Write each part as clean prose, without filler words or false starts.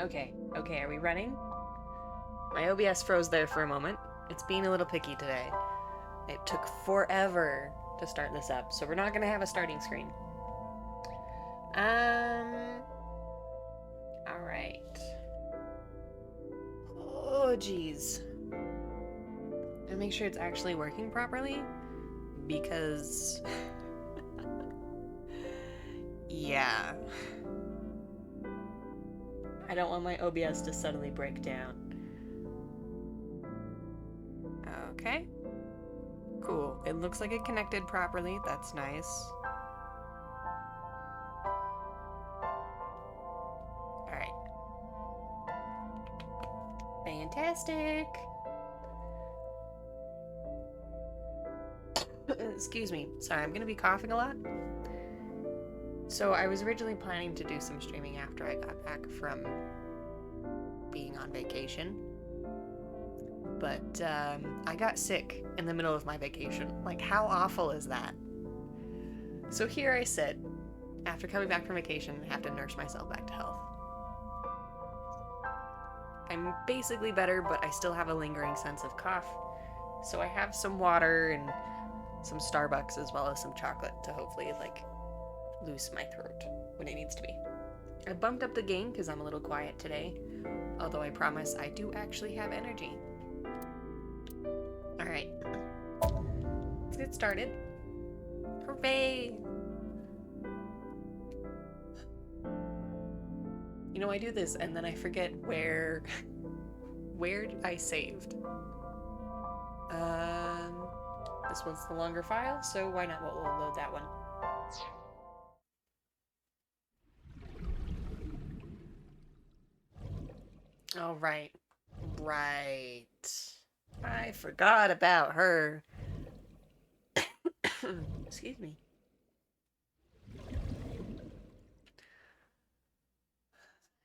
Okay, are we running? My OBS froze there for a moment. It's being a little picky today. It took forever to start this up, so we're not gonna have a starting screen. Alright. Oh, jeez. And make sure it's actually working properly, because... yeah. I don't want my OBS to suddenly break down. Okay. Cool. It looks like it connected properly. That's nice. Alright. Fantastic! Excuse me. Sorry, I'm gonna be coughing a lot. So I was originally planning to do some streaming after I got back from being on vacation. But I got sick in the middle of my vacation. Like, how awful is that? So here I sit, after coming back from vacation, and have to nurse myself back to health. I'm basically better, but I still have a lingering sense of cough. So I have some water and some Starbucks as well as some chocolate to hopefully, like, loose my throat when it needs to be. I bumped up the gain because I'm a little quiet today, although I promise I do actually have energy. Alright, let's get started. Hooray! You know, I do this and then I forget where I saved. This one's the longer file, so why not? We'll load that one. Oh, right. I forgot about her. Excuse me.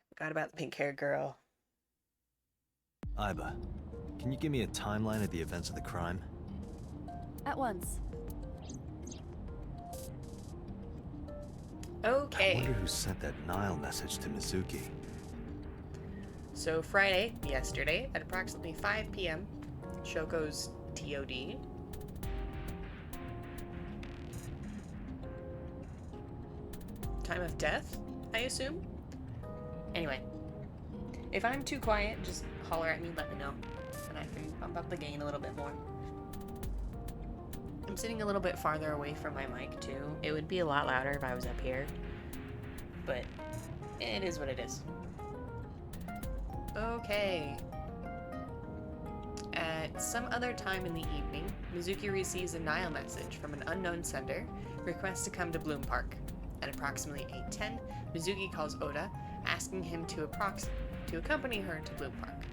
Forgot about the pink-haired girl. Iba, can you give me a timeline of the events of the crime? At once. Okay. I wonder who sent that Nile message to Mizuki. So Friday, yesterday, at approximately 5 p.m., Shoko's TOD. Time of death, I assume? Anyway, if I'm too quiet, just holler at me, let me know, and I can bump up the gain a little bit more. I'm sitting a little bit farther away from my mic, too. It would be a lot louder if I was up here, but it is what it is. Okay. At some other time in the evening, Mizuki receives a Nile message from an unknown sender, requests to come to Bloom Park. At approximately 8:10, Mizuki calls Oda, asking him to accompany her to Bloom Park.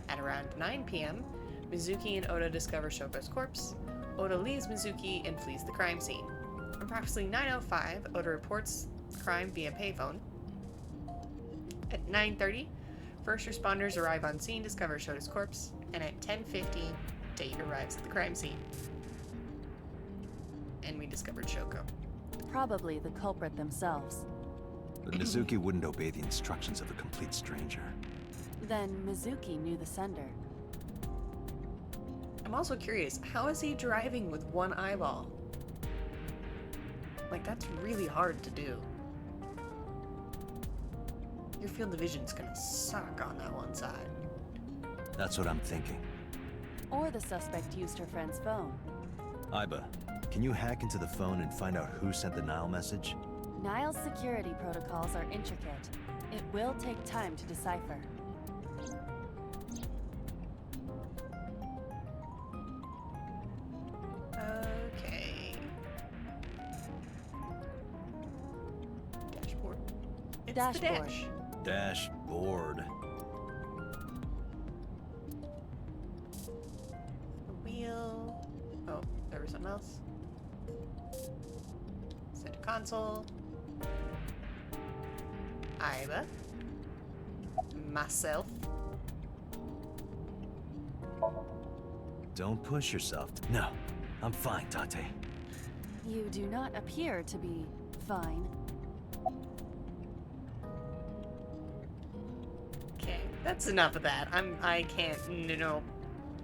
At around 9 p.m., Mizuki and Oda discover Shoko's corpse. Oda leaves Mizuki and flees the crime scene. Approximately 9:05, Oda reports the crime via payphone. At 9:30, first responders arrive on scene, discover Shoto's corpse, and at 10:50, Date arrives at the crime scene. And we discovered Shoko. Probably the culprit themselves. But Mizuki wouldn't obey the instructions of a complete stranger. Then Mizuki knew the sender. I'm also curious, how is he driving with one eyeball? Like, that's really hard to do. Your field of vision's gonna suck on that one side. That's what I'm thinking. Or the suspect used her friend's phone. Iba, can you hack into the phone and find out who sent the Nile message? Nile's security protocols are intricate. It will take time to decipher. Okay. Dashboard. It's the Dashboard. dash. Dashboard. The wheel. Oh, there was something else. Center console. Iba. Myself. Don't push yourself. No, I'm fine, Dante. You do not appear to be fine. That's enough of that. I can't, no.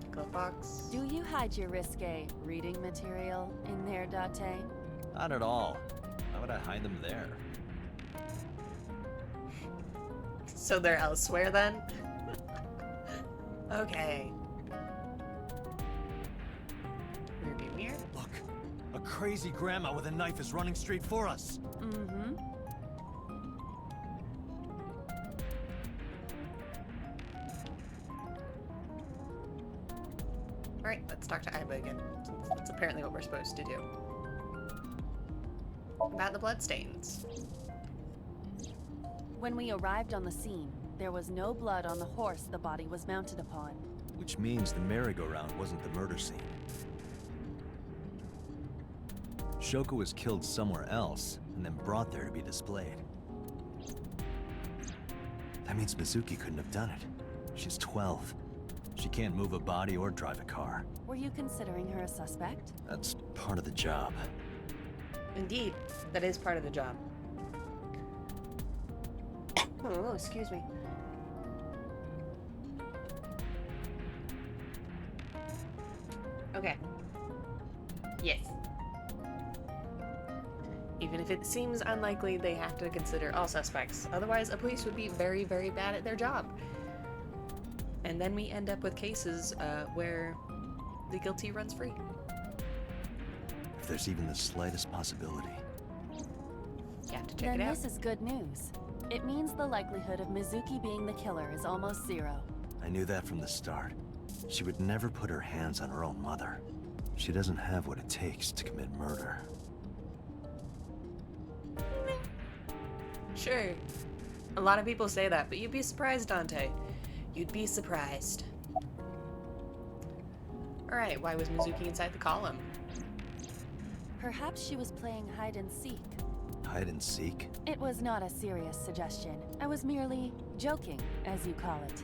Glove box. Do you hide your risque reading material in there, Dante? Not at all. Why would I hide them there? So they're elsewhere then? Okay. Rearview mirror. Look, a crazy grandma with a knife is running straight for us. Mm-hmm. Alright, let's talk to Iba again. That's apparently what we're supposed to do. About the bloodstains. When we arrived on the scene, there was no blood on the horse the body was mounted upon. Which means the merry-go-round wasn't the murder scene. Shoko was killed somewhere else, and then brought there to be displayed. That means Mizuki couldn't have done it. She's 12. She can't move a body or drive a car. Were you considering her a suspect? That's part of the job. Indeed, that is part of the job. Oh, excuse me. Okay. Yes. Even if it seems unlikely, they have to consider all suspects. Otherwise, a police would be very, very bad at their job. And then we end up with cases where the guilty runs free. If there's even the slightest possibility. You have to check it Then out. this is good news. It means the likelihood of Mizuki being the killer is almost zero. I knew that from the start. She would never put her hands on her own mother. She doesn't have what it takes to commit murder. Sure. A lot of people say that, but you'd be surprised, Dante. You'd be surprised. Alright, why was Mizuki inside the column? Perhaps she was playing hide and seek. Hide and seek? It was not a serious suggestion. I was merely joking, as you call it.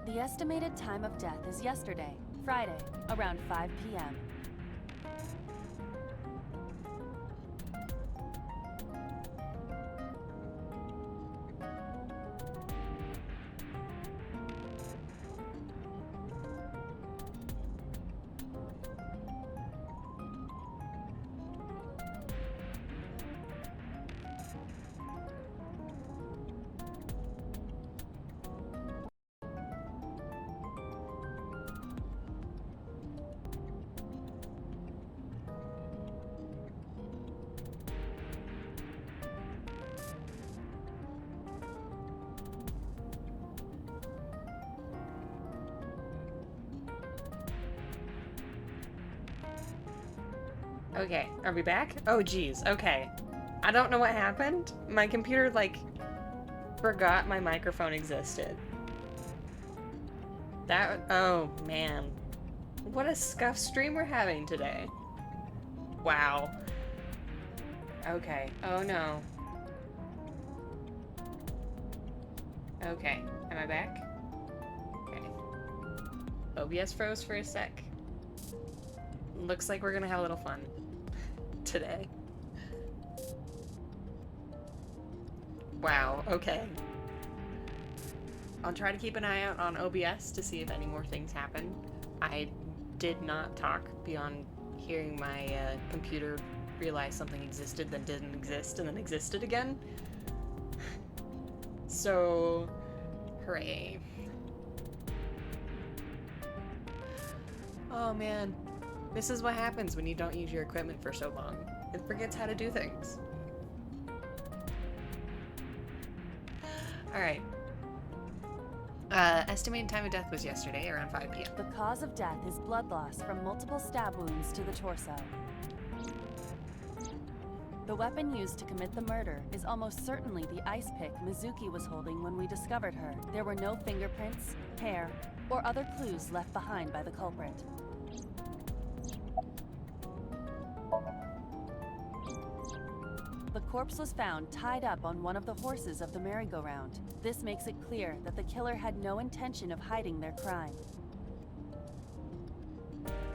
The estimated time of death is yesterday, Friday, around 5 p.m. Okay, are we back? Oh, geez, okay. I don't know what happened. My computer, like, forgot my microphone existed. Oh, man. What a scuffed stream we're having today. Wow. Okay, oh no. Okay, am I back? Okay. OBS froze for a sec. Looks like we're gonna have a little fun today. Wow, okay. I'll try to keep an eye out on OBS to see if any more things happen. I did not talk beyond hearing my computer realize something existed, then didn't exist, and then existed again. So, hooray. Oh man. This is what happens when you don't use your equipment for so long. It forgets how to do things. Alright. Estimated time of death was yesterday, around 5 p.m. The cause of death is blood loss from multiple stab wounds to the torso. The weapon used to commit the murder is almost certainly the ice pick Mizuki was holding when we discovered her. There were no fingerprints, hair, or other clues left behind by the culprit. The corpse was found tied up on one of the horses of the merry-go-round. This makes it clear that the killer had no intention of hiding their crime.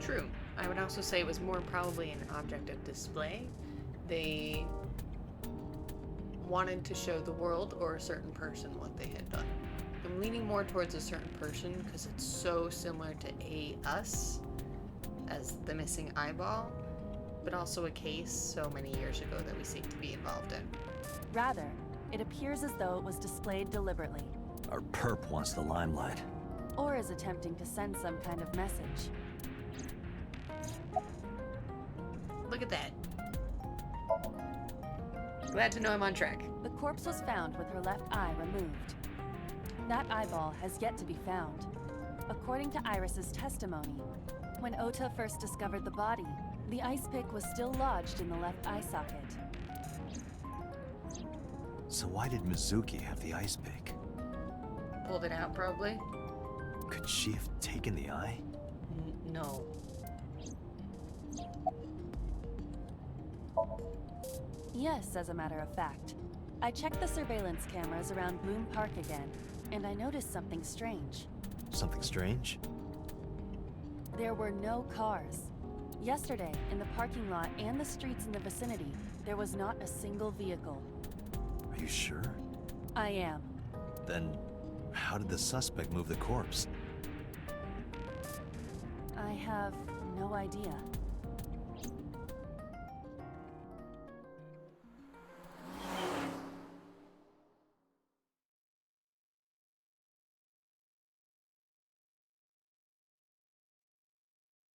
True. I would also say it was more probably an object of display. They wanted to show the world or a certain person what they had done. I'm leaning more towards a certain person because it's so similar to us as the missing eyeball, but also a case so many years ago that we seem to be involved in. Rather, it appears as though it was displayed deliberately, Our perp wants the limelight. or is attempting to send some kind of message. Look at that. Glad to know I'm on track. The corpse was found with her left eye removed. That eyeball has yet to be found. According to Iris's testimony, when Ota first discovered the body, the ice pick was still lodged in the left eye socket. So why did Mizuki have the ice pick? Pulled it out, probably. Could she have taken the eye? No. Yes, as a matter of fact. I checked the surveillance cameras around Bloom Park again, and I noticed something strange. Something strange? There were no cars. Yesterday, in the parking lot and the streets in the vicinity, there was not a single vehicle. Are you sure? I am. Then, how did the suspect move the corpse? I have no idea.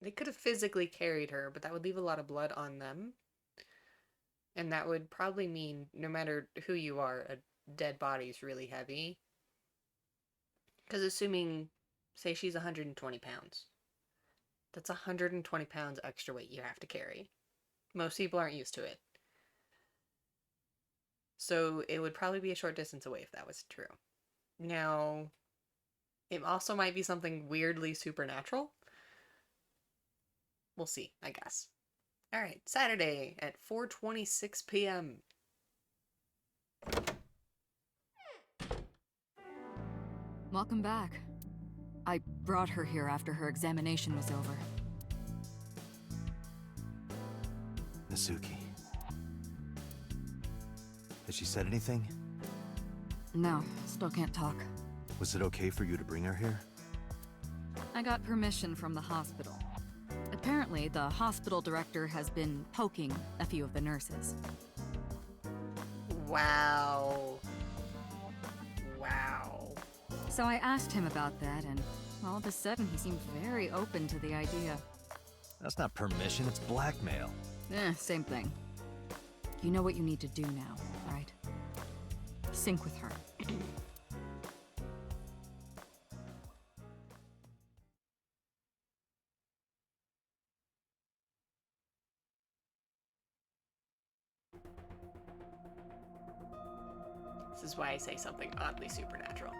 They could have physically carried her, but that would leave a lot of blood on them. And that would probably mean, no matter who you are, a dead body is really heavy. Because assuming, say she's 120 pounds. That's 120 pounds extra weight you have to carry. Most people aren't used to it. So it would probably be a short distance away if that was true. Now, it also might be something weirdly supernatural. We'll see, I guess. Alright, Saturday at 4:26 p.m. Welcome back. I brought her here after her examination was over. Mizuki. Has she said anything? No, still can't talk. Was it okay for you to bring her here? I got permission from the hospital. Apparently, the hospital director has been poking a few of the nurses. Wow. Wow. So I asked him about that, and all of a sudden he seemed very open to the idea. That's not permission, it's blackmail. Same thing. You know what you need to do now, right? Sync with her. This is why I say something oddly supernatural.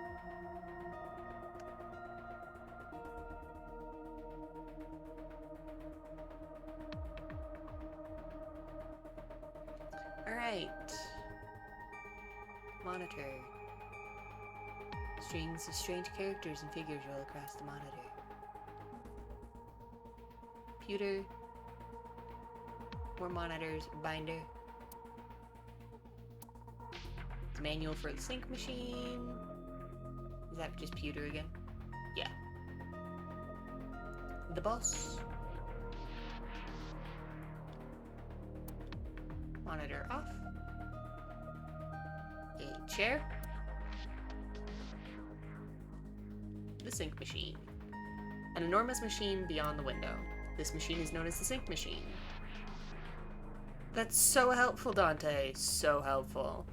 Alright. Monitor. Strings of strange characters and figures roll across the monitor. Computer. More monitors. Binder. The manual for the sync machine. Is that just pewter again? Yeah. The boss. Monitor off. A chair. The sync machine. An enormous machine beyond the window. This machine is known as the sync machine. That's so helpful, Dante. So helpful.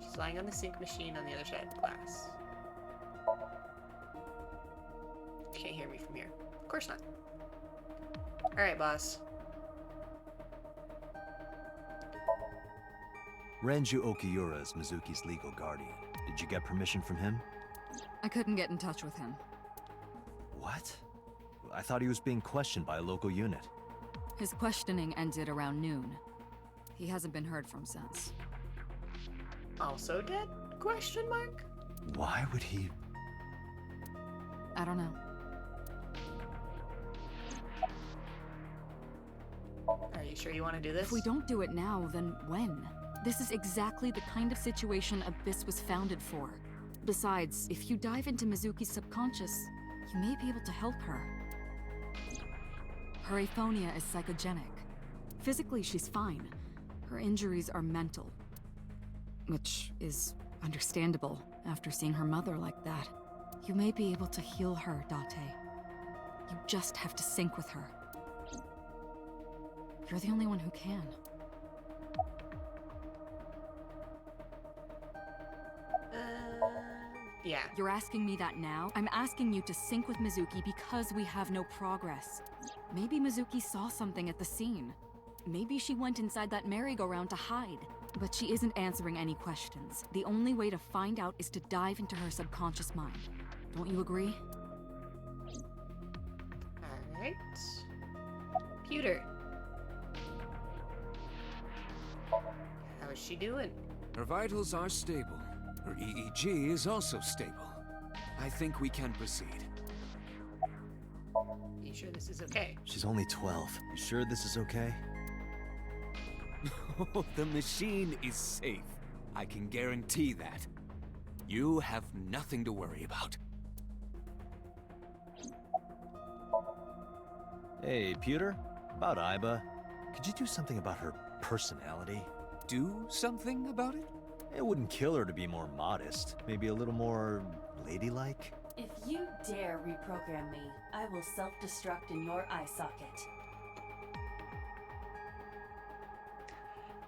She's lying on the sync machine on the other side of the glass. Can't hear me from here. Of course not. Alright, boss. Renju Okiura is Mizuki's legal guardian. Did you get permission from him? I couldn't get in touch with him. What? I thought he was being questioned by a local unit. His questioning ended around noon. He hasn't been heard from since. Also dead? Question mark? Why would he... I don't know. Are you sure you want to do this? If we don't do it now, then when? This is exactly the kind of situation Abyss was founded for. Besides, if you dive into Mizuki's subconscious, you may be able to help her. Her aphonia is psychogenic. Physically, she's fine. Her injuries are mental. Which is understandable after seeing her mother like that. You may be able to heal her, Dante. You just have to sync with her. You're the only one who can. Yeah. You're asking me that now? I'm asking you to sync with Mizuki because we have no progress. Maybe Mizuki saw something at the scene. Maybe she went inside that merry-go-round to hide. But she isn't answering any questions. The only way to find out is to dive into her subconscious mind. Don't you agree? Alright. Pewter. How is she doing? Her vitals are stable. Her EEG is also stable. I think we can proceed. You sure this is okay? She's only 12. You sure this is okay? The machine is safe. I can guarantee that. You have nothing to worry about. Hey, Pewter? About Iba. Could you do something about her personality? Do something about it? It wouldn't kill her to be more modest. Maybe a little more ladylike? If you dare reprogram me, I will self-destruct in your eye socket.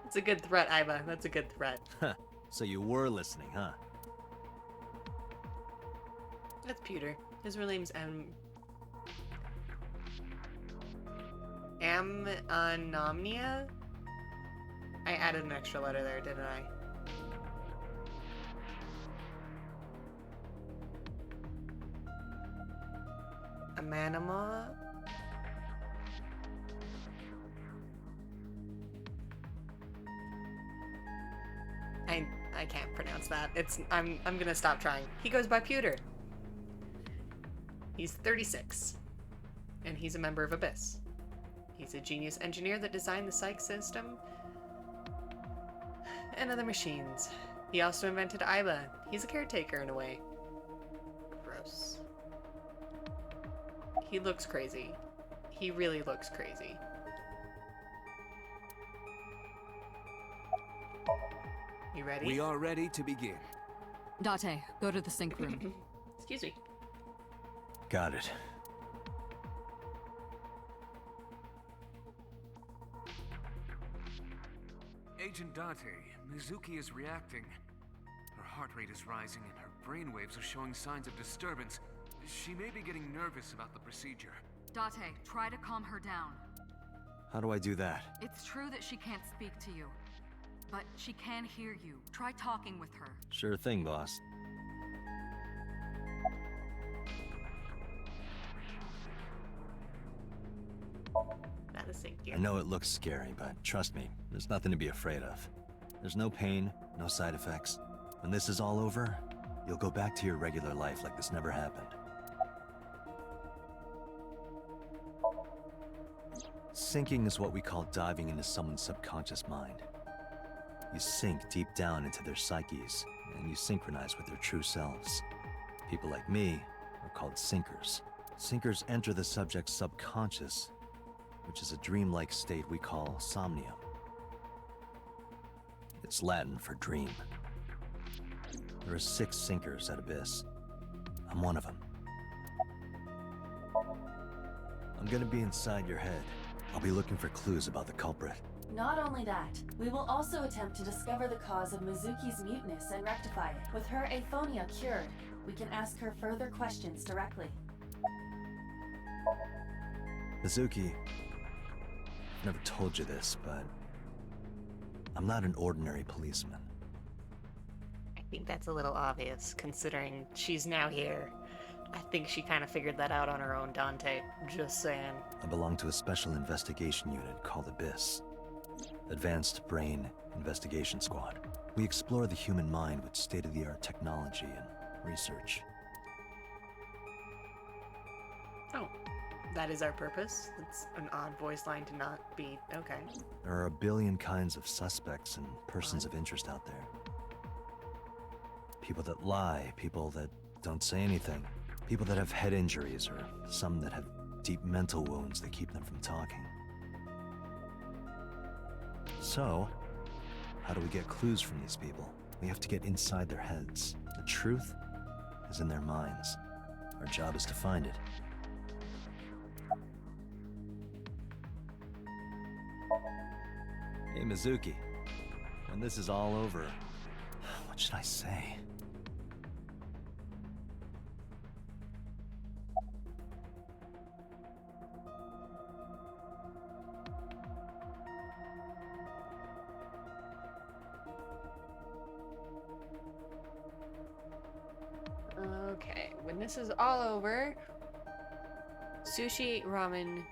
It's a good threat, Iva. That's a good threat. Huh. So you were listening, huh? That's Pewter. His real name's Anomnia? I added an extra letter there, didn't I? Amanima? I can't pronounce that. I'm gonna stop trying. He goes by Pewter. He's 36. And he's a member of Abyss. He's a genius engineer that designed the psych system and other machines. He also invented Iba. He's a caretaker in a way. Gross. He looks crazy. He really looks crazy. You ready? We are ready to begin. Dante, go to the sync room. Excuse me. Got it. Agent Dante, Mizuki is reacting. Her heart rate is rising and her brainwaves are showing signs of disturbance. She may be getting nervous about the procedure. Dante, try to calm her down. How do I do that? It's true that she can't speak to you, but she can hear you. Try talking with her. Sure thing, boss. That is sync I here. know it looks scary, but trust me, there's nothing to be afraid of. There's no pain, no side effects. When this is all over, you'll go back to your regular life like this never happened. Sinking is what we call diving into someone's subconscious mind. You sink deep down into their psyches, and you synchronize with their true selves. People like me are called sinkers. Sinkers enter the subject's subconscious, which is a dreamlike state we call Somnium. It's Latin for dream. There are 6 sinkers at Abyss. I'm one of them. I'm gonna be inside your head. I'll be looking for clues about the culprit. Not only that, we will also attempt to discover the cause of Mizuki's muteness and rectify it. With her aphonia cured, we can ask her further questions directly. Mizuki, I've never told you this, but I'm not an ordinary policeman. I think that's a little obvious, considering she's now here. I think she kind of figured that out on her own, Dante. Just saying. I belong to a special investigation unit called Abyss. Advanced Brain Investigation Squad. We explore the human mind with state-of-the-art technology and research. Oh, That is our purpose? That's an odd voice line to not be. Okay. There are a billion kinds of suspects and persons of interest out there. People that lie, people that don't say anything, people that have head injuries, or some that have deep mental wounds that keep them from talking. So, how do we get clues from these people? We have to get inside their heads. The truth is in their minds. Our job is to find it. Hey, Mizuki. When this is all over, what should I say? Okay, when this is all over, sushi, ramen,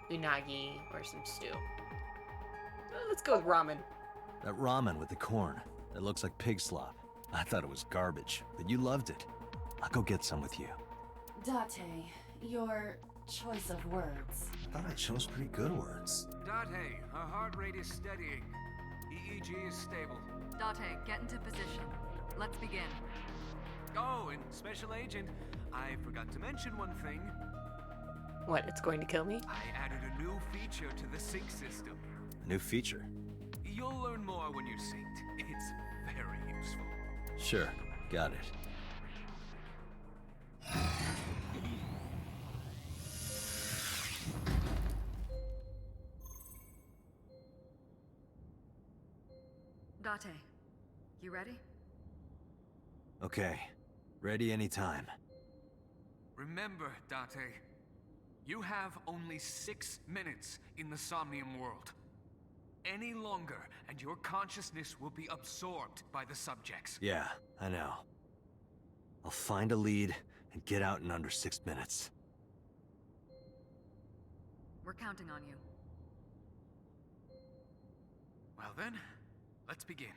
unagi, or some stew. Let's go with ramen. That ramen with the corn. It looks like pig slop. I thought it was garbage, but you loved it. I'll go get some with you. Dante, your choice of words. I thought I chose pretty good words. Dante, her heart rate is steadying. EEG is stable. Dante, get into position. Let's begin. Oh, and Special Agent, I forgot to mention one thing. What, it's going to kill me? I added a new feature to the sync system. A new feature. You'll learn more when you're synced. It's very useful. Sure, got it. Dante, you ready? Okay, ready anytime. Remember, Dante, you have only 6 minutes in the Somnium world. Any longer, and your consciousness will be absorbed by the subjects. Yeah, I know. I'll find a lead and get out in under 6 minutes. We're counting on you. Well then, let's begin.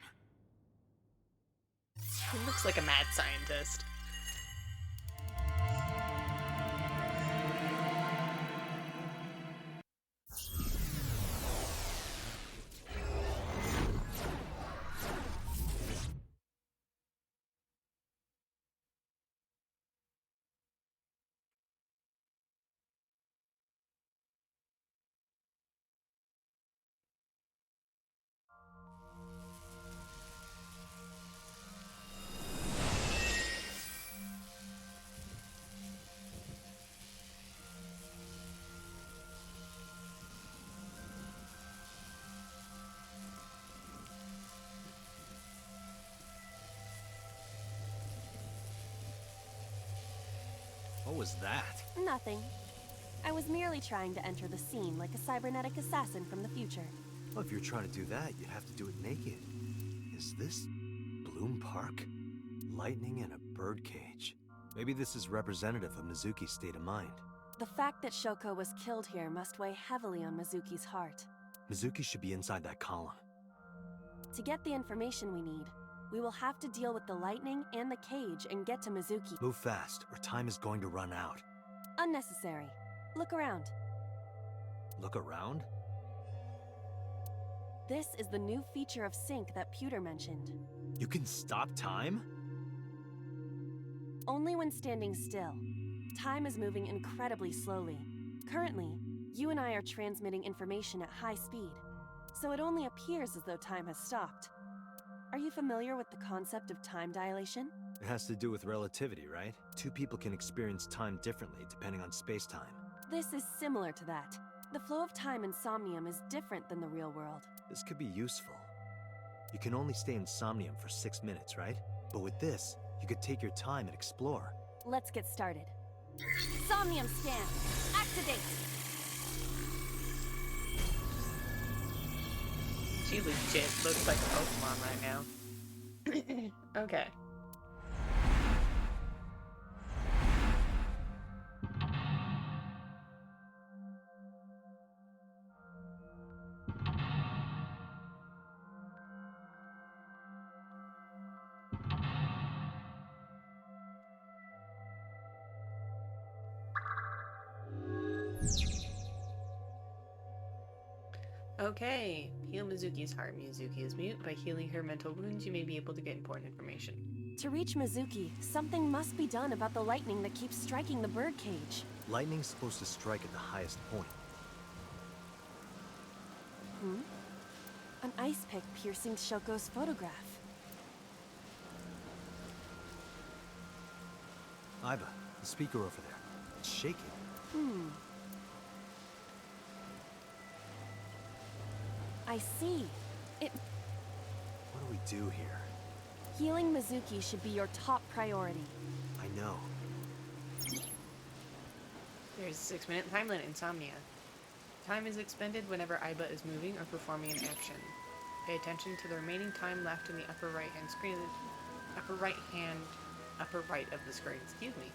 He looks like a mad scientist. What was that? Nothing. I was merely trying to enter the scene like a cybernetic assassin from the future. Well, if you're trying to do that, you'd have to do it naked. Is this Bloom Park? Lightning in a birdcage. Maybe this is representative of Mizuki's state of mind. The fact that Shoko was killed here must weigh heavily on Mizuki's heart. Mizuki should be inside that column. To get the information we need, we will have to deal with the lightning and the cage and get to Mizuki. Move fast, or time is going to run out. Unnecessary. Look around. Look around? This is the new feature of Sync that Pewter mentioned. You can stop time? Only when standing still. Time is moving incredibly slowly. Currently, you and I are transmitting information at high speed, so it only appears as though time has stopped. Are you familiar with the concept of time dilation? It has to do with relativity, right? Two people can experience time differently depending on space-time. This is similar to that. The flow of time in Somnium is different than the real world. This could be useful. You can only stay in Somnium for 6 minutes, right? But with this, you could take your time and explore. Let's get started. Somnium scan! Activate! She legit looks like a Pokemon right now. Okay. Okay. Heal Mizuki's heart. Mizuki is mute. By healing her mental wounds, you may be able to get important information. To reach Mizuki, something must be done about the lightning that keeps striking the birdcage. Lightning's supposed to strike at the highest point. An ice pick piercing Shoko's photograph. Iva, the speaker over there. It's shaking. I see. What do we do here? Healing Mizuki should be your top priority. I know. There's a 6-minute time limit in Somnia. Time is expended whenever Aiba is moving or performing an action. Pay attention to the remaining time left in the upper right of the screen. Excuse me.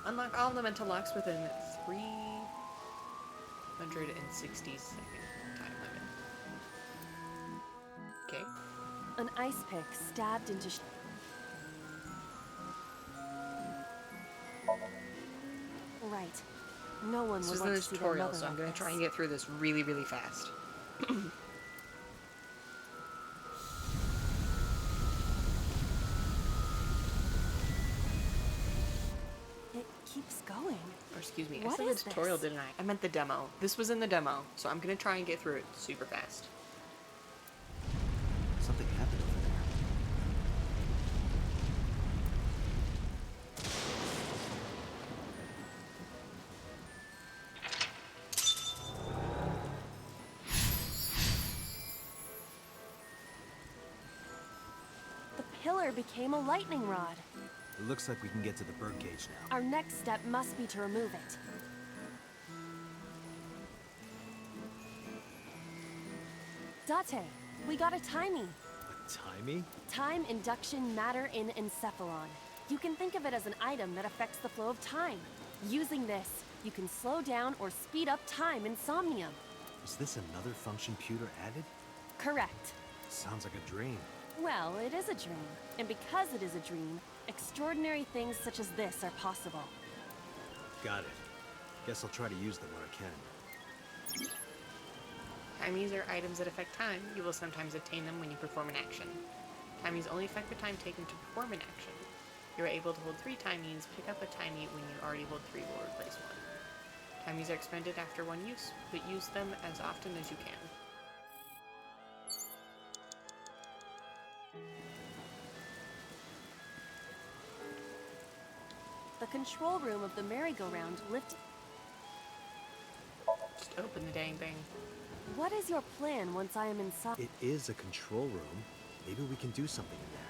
Unlock all the mental locks within 360 second time limit. Okay. An ice pick stabbed into Right. No one This would is want in to the see their tutorial, mother so I'm like going to this. try and get through this really, really fast. It keeps going. Or excuse me, I What said the is tutorial, this? didn't I? I meant the demo. This was in the demo, so I'm going to try and get through it super fast. Something happened over there. The pillar became a lightning rod. It looks like we can get to the birdcage now. Our next step must be to remove it. Dante, we got a timey. A timey? Time induction matter in encephalon. You can think of it as an item that affects the flow of time. Using this, you can slow down or speed up time in Somnium. Is this another function Pewter added? Correct. Sounds like a dream. Well, it is a dream. And because it is a dream, extraordinary things such as this are possible. Got it. Guess I'll try to use them where I can. Timies are items that affect time. You will sometimes obtain them when you perform an action. Timies only affect the time taken to perform an action. You are able to hold 3 timies. Pick up a timie when you already hold 3 will replace 1. Timies are expended after one use, but use them as often as you can. The control room of the merry-go-round lifted. Just open the dang thing. What is your plan once I am inside? It is a control room. Maybe we can do something in there.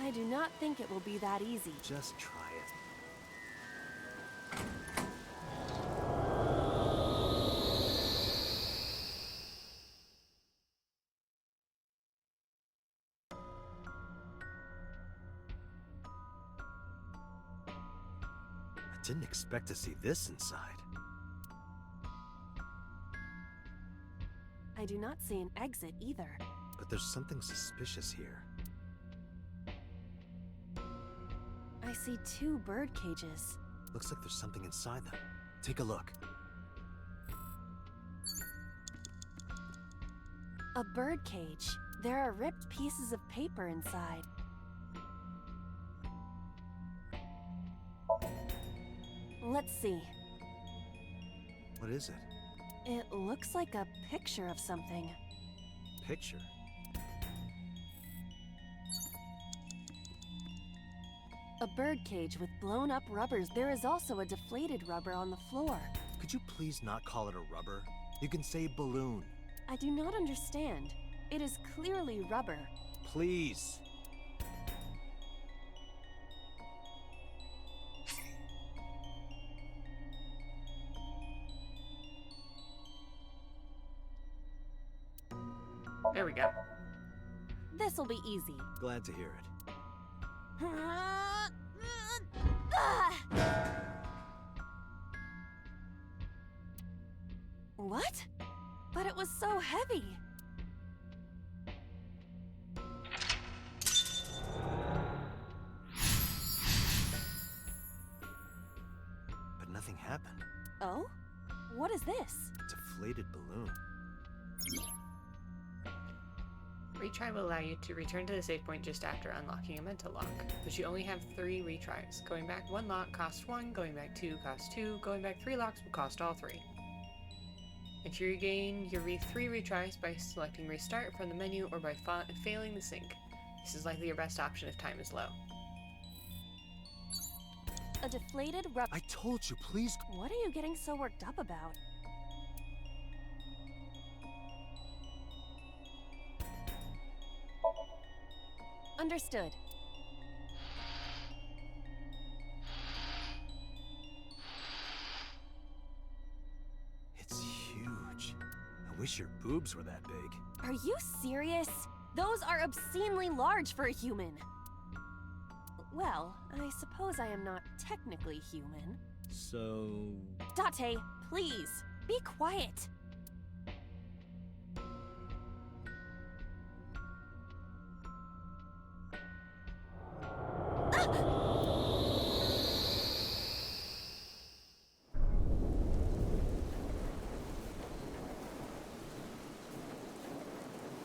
I do not think it will be that easy. Just try it. I didn't expect to see this inside. I do not see an exit either. But there's something suspicious here. I see 2 bird cages. Looks like there's something inside them. Take a look. A bird cage. There are ripped pieces of paper inside. Let's see. What is it? It looks like a picture of something. Picture? A bird cage with blown up rubbers. There is also a deflated rubber on the floor. Could you please not call it a rubber? You can say balloon. I do not understand. It is clearly rubber. Please. There we go. This'll be easy. Glad to hear it. What? But it was so heavy. But nothing happened. Oh? What is this? Deflated balloon. Retry will allow you to return to the save point just after unlocking a mental lock, but you only have 3 retries. Going back 1 lock costs 1, going back 2 costs 2, going back 3 locks will cost all 3. If you regain your 3 retries by selecting restart from the menu or by failing the sync. This is likely your best option if time is low. A deflated rubber. I told you, please. What are you getting so worked up about? Understood. It's huge. I wish your boobs were that big. Are you serious? Those are obscenely large for a human. Well, I suppose I am not technically human. So... Dante, please, be quiet.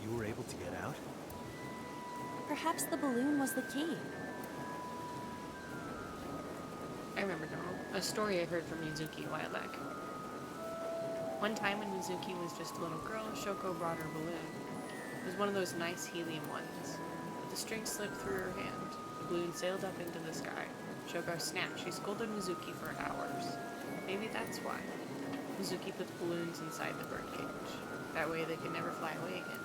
You were able to get out? Perhaps the balloon was the key. I remember now, a story I heard from Mizuki a while back. One time when Mizuki was just a little girl, Shoko brought her a balloon. It was one of those nice helium ones. But the string slipped through her hand. The balloon sailed up into the sky. Shoko snapped. She scolded Mizuki for hours. Maybe that's why. Mizuki put the balloons inside the birdcage. That way they could never fly away again.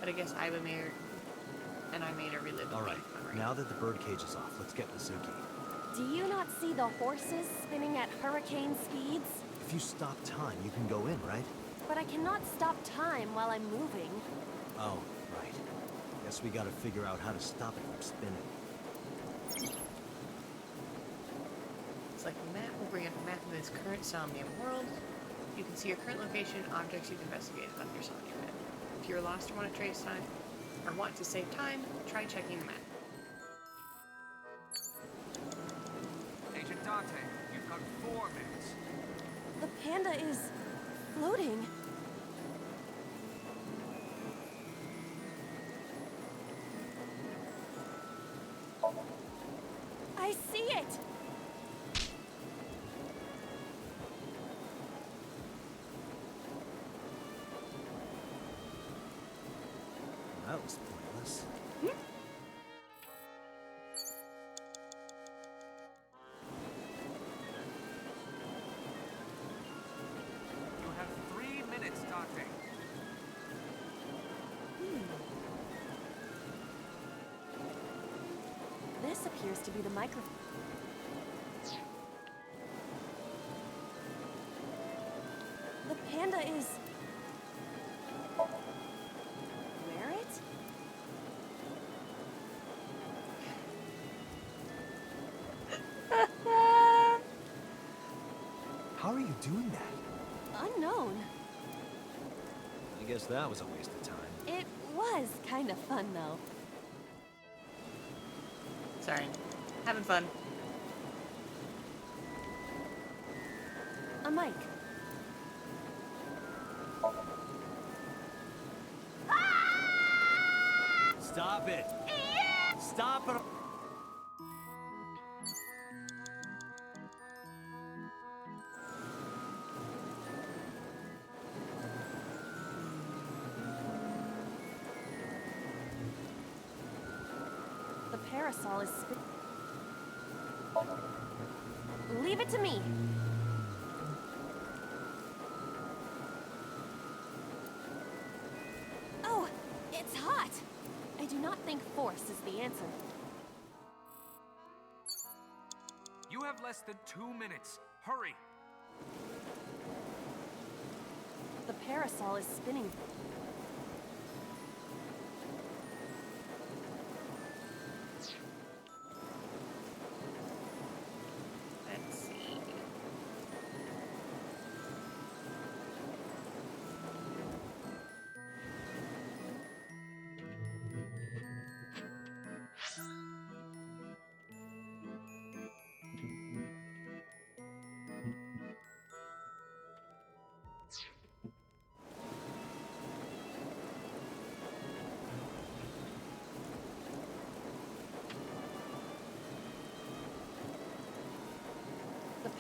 But I guess Aiba made her, and I made her relive the Alright, memory. now that the birdcage is off, let's get Mizuki. Do you not see the horses spinning at hurricane speeds? If you stop time, you can go in, right? But I cannot stop time while I'm moving. Oh, right. Guess we gotta figure out how to stop it from spinning. It's like a map will bring up a map of this current Somnium world. You can see your current location, objects you've investigated on your Somnium map. If you're lost or want to trace time, or want to save time, try checking the map. Agent Dante, you've got 4 minutes. The panda is floating. I see it! That was pointless. You have 3 minutes, Dante. This appears to be the microphone. The panda is... Merit? How are you doing that? Unknown. I guess that was a waste of time. It was kind of fun, though. Sorry. Having fun. A mic. Stop it! Stop it! The parasol is Leave it to me. Oh, it's hot. I do not think force is the answer. You have less than 2 minutes. Hurry! The parasol is spinning. Let's see.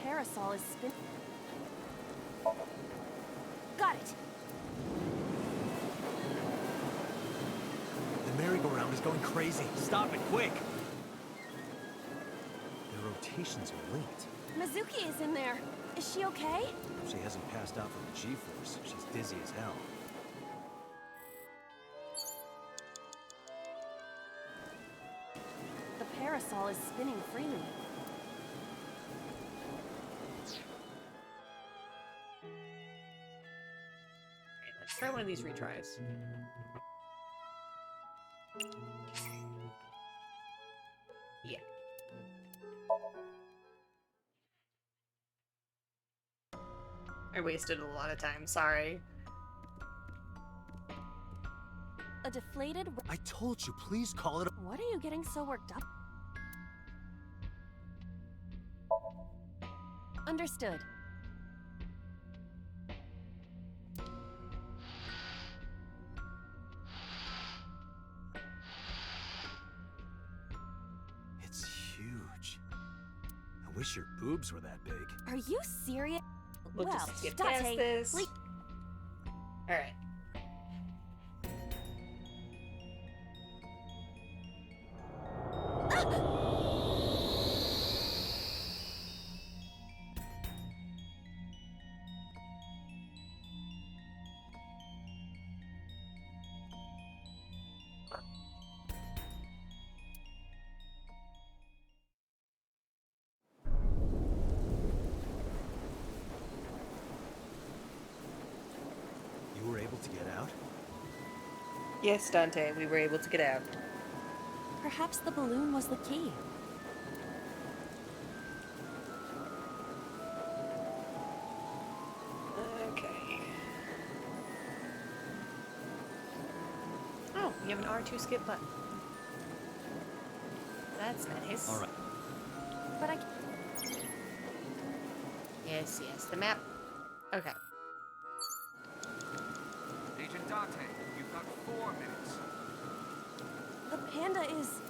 parasol is spinning. Got it! The merry-go-round is going crazy. Stop it, quick! Their rotations are linked. Mizuki is in there. Is she okay? She hasn't passed out from the G-force. She's dizzy as hell. The parasol is spinning freely. Let's try one of these retries. Yeah. I wasted a lot of time, sorry. A deflated. I told you, please call it a... What are you getting so worked up? Understood. It's huge. I wish your boobs were that big. Are you serious? We'll Well, just get Dante, past this. please- Alright. You were able to get out? Yes, Dante, we were able to get out. Perhaps the balloon was the key. Okay. Oh, you have an R2 skip button. That's nice. All right. But I. Yes, yes, the map. Okay. Agent Dante, you've got 4 minutes. The panda is.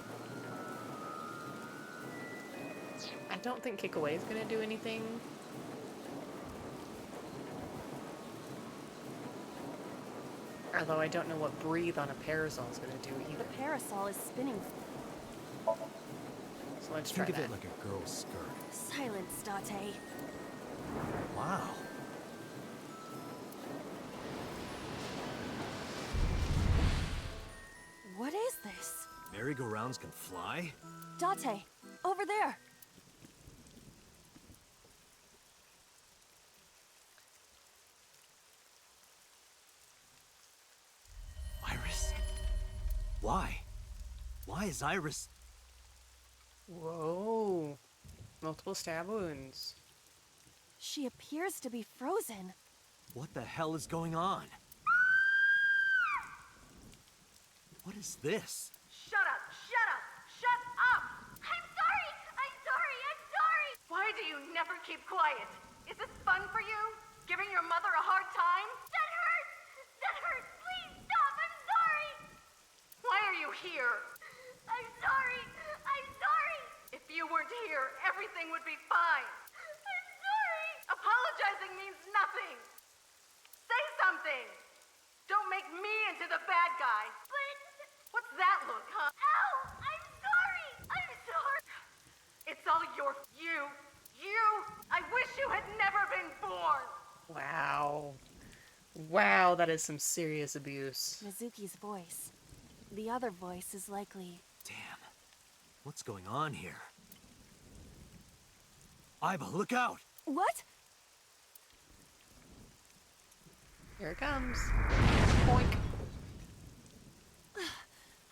I don't think kick away is gonna do anything. Although I don't know what breathe on a parasol is gonna do The either. parasol is spinning. So let's try Think of that. it like a girl's skirt. Silence, Dante. Wow. What is this? Merry-go-rounds can fly? Dante, over there. Iris? Why? Why is Iris... Whoa. Multiple stab wounds. She appears to be frozen. What the hell is going on? What is this? Shut up! Shut up! Shut up! I'm sorry! I'm sorry! I'm sorry! Why do you never keep quiet? Is this fun for you? Giving your mother a hard time? That hurts! That hurts! Please stop! I'm sorry! Why are you here? I'm sorry! I'm sorry! If you weren't here, everything would be fine. I'm sorry! Apologizing means nothing! Say something! Don't make me into the bad guy! But... What's that look, huh? Ow! I'm sorry! I'm sorry! It's all your... You! I wish you had never been born! Wow. Wow, that is some serious abuse. Mizuki's voice. The other voice is likely. Damn. What's going on here? Iba, look out! What? Here it comes. Boink.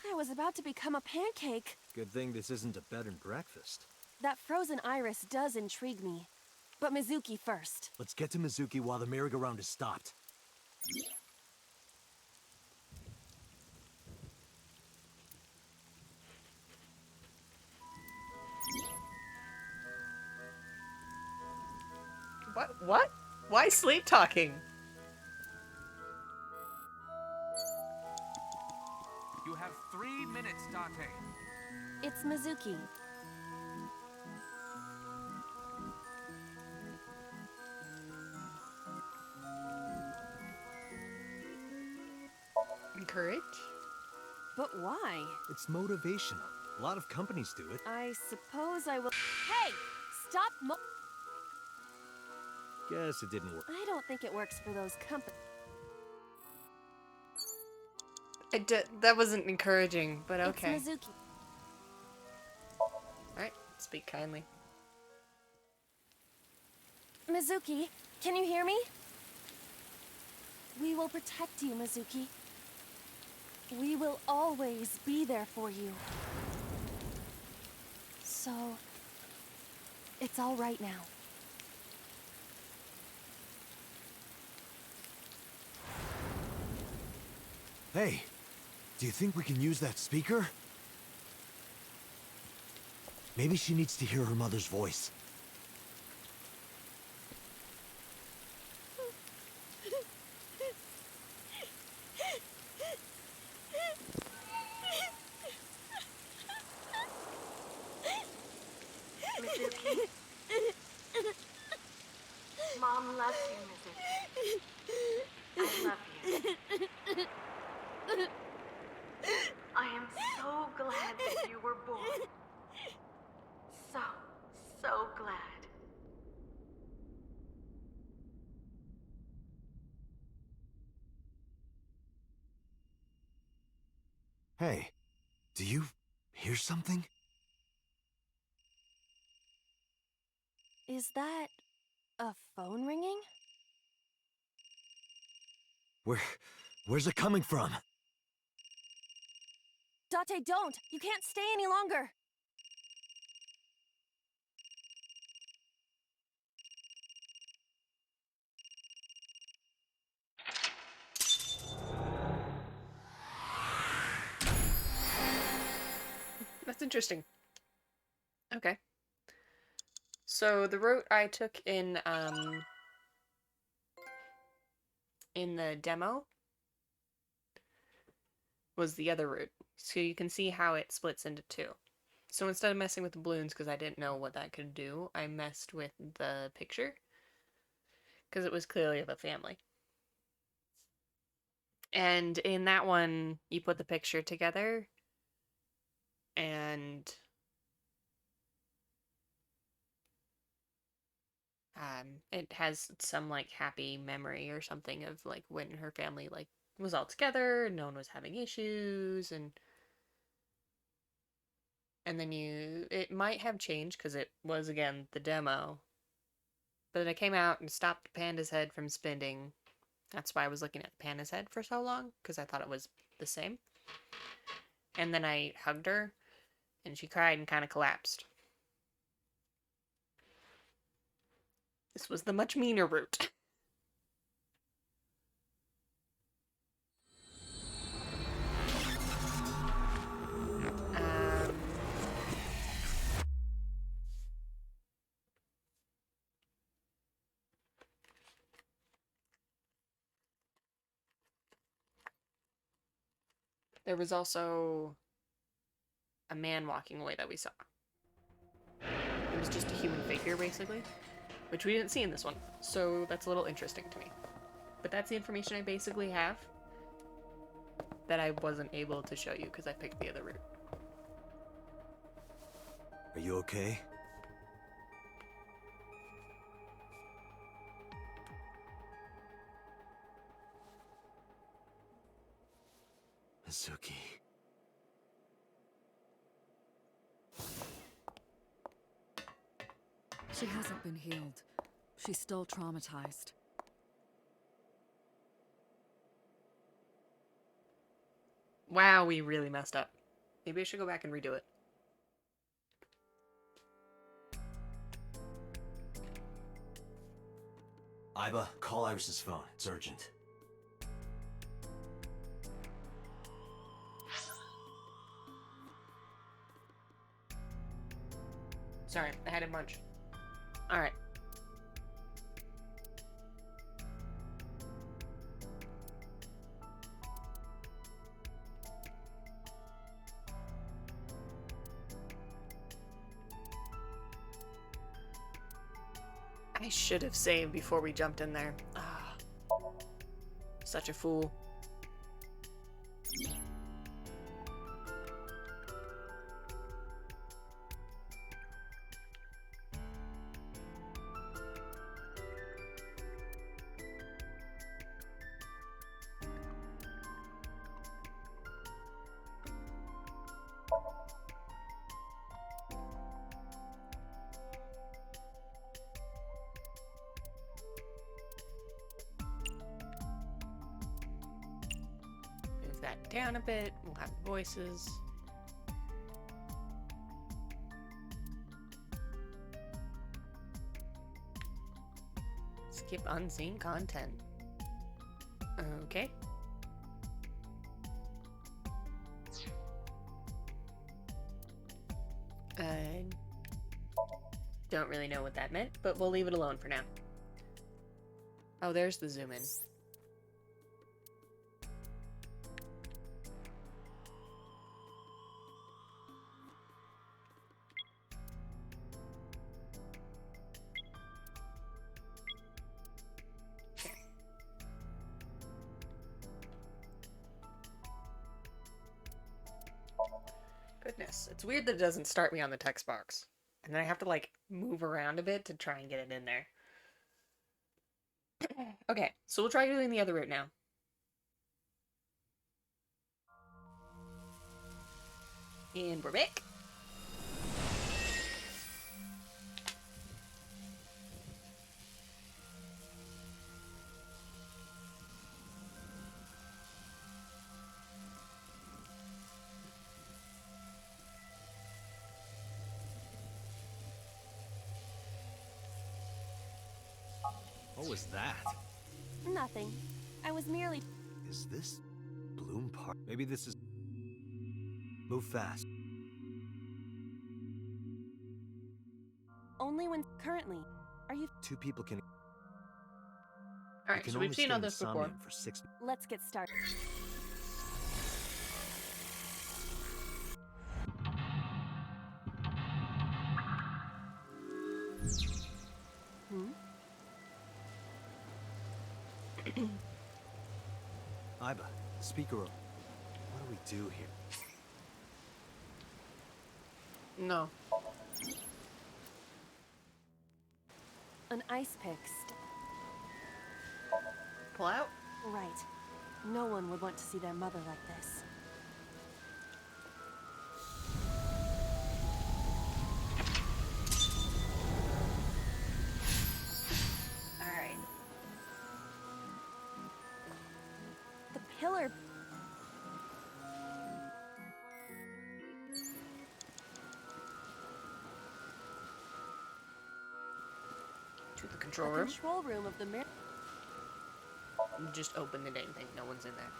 I was about to become a pancake. Good thing this isn't a bed and breakfast. That frozen iris does intrigue me. But Mizuki first. Let's get to Mizuki while the merry-go-round is stopped. What? Why sleep talking? You have 3 minutes, Dante. It's Mizuki. Encourage? But why? It's motivational. A lot of companies do it. I suppose I will. Hey! Stop Guess it didn't work. I don't think it works for those companies. That wasn't encouraging, but okay. It's Mizuki. Alright, speak kindly. Mizuki, can you hear me? We will protect you, Mizuki. We will always be there for you. So, it's all right now. Hey, do you think we can use that speaker? Maybe she needs to hear her mother's voice. Mizuki. Mom loves you, Mizuki. I love you. I am so glad that you were born. So glad. Hey, do you hear something? Is that a phone ringing? Where's it coming from? Dante, don't! You can't stay any longer! That's interesting. Okay. So the route I took in the demo was the other route. So you can see how it splits into two. So instead of messing with the balloons because I didn't know what that could do, I messed with the picture because it was clearly of a family. And in that one, you put the picture together and it has some like happy memory or something of like when her family like was all together and no one was having issues, and then it might have changed because it was again the demo, but then I came out and stopped Panda's head from spinning. That's why I was looking at Panda's head for so long, because I thought it was the same. And then I hugged her and she cried and kind of collapsed. This was the much meaner route. There was also a man walking away that we saw. It was just a human figure, basically, which we didn't see in this one, so that's a little interesting to me. But that's the information I basically have that I wasn't able to show you because I picked the other route. Are you okay? Mizuki. She hasn't been healed. She's still traumatized. Wow, we really messed up. Maybe I should go back and redo it. Iba, call Iris's phone. It's urgent. Sorry, I had a munch. Alright. I should have saved before we jumped in there. Ah, such a fool. down a bit. We'll have voices. Skip unseen content. Okay. I don't really know what that meant, but we'll leave it alone for now. Oh, there's the zoom in. Goodness, it's weird that it doesn't start me on the text box. And then I have to, like, move around a bit to try and get it in there. Okay, so we'll try doing the other route now. And we're back. What was that? Nothing. I was merely... Is this Bloom Park? Maybe this is... Move fast. Only when... Currently. Are you... Two people can... Alright, so we've seen all this before. Somnium for 6... Let's get started. Iba, speaker. What do we do here? No. An ice pick. Pull out? Right. No one would want to see their mother like this. Alright. The pillar... To the control The room. control room of the mirror... Just open the dang thing. No one's in there.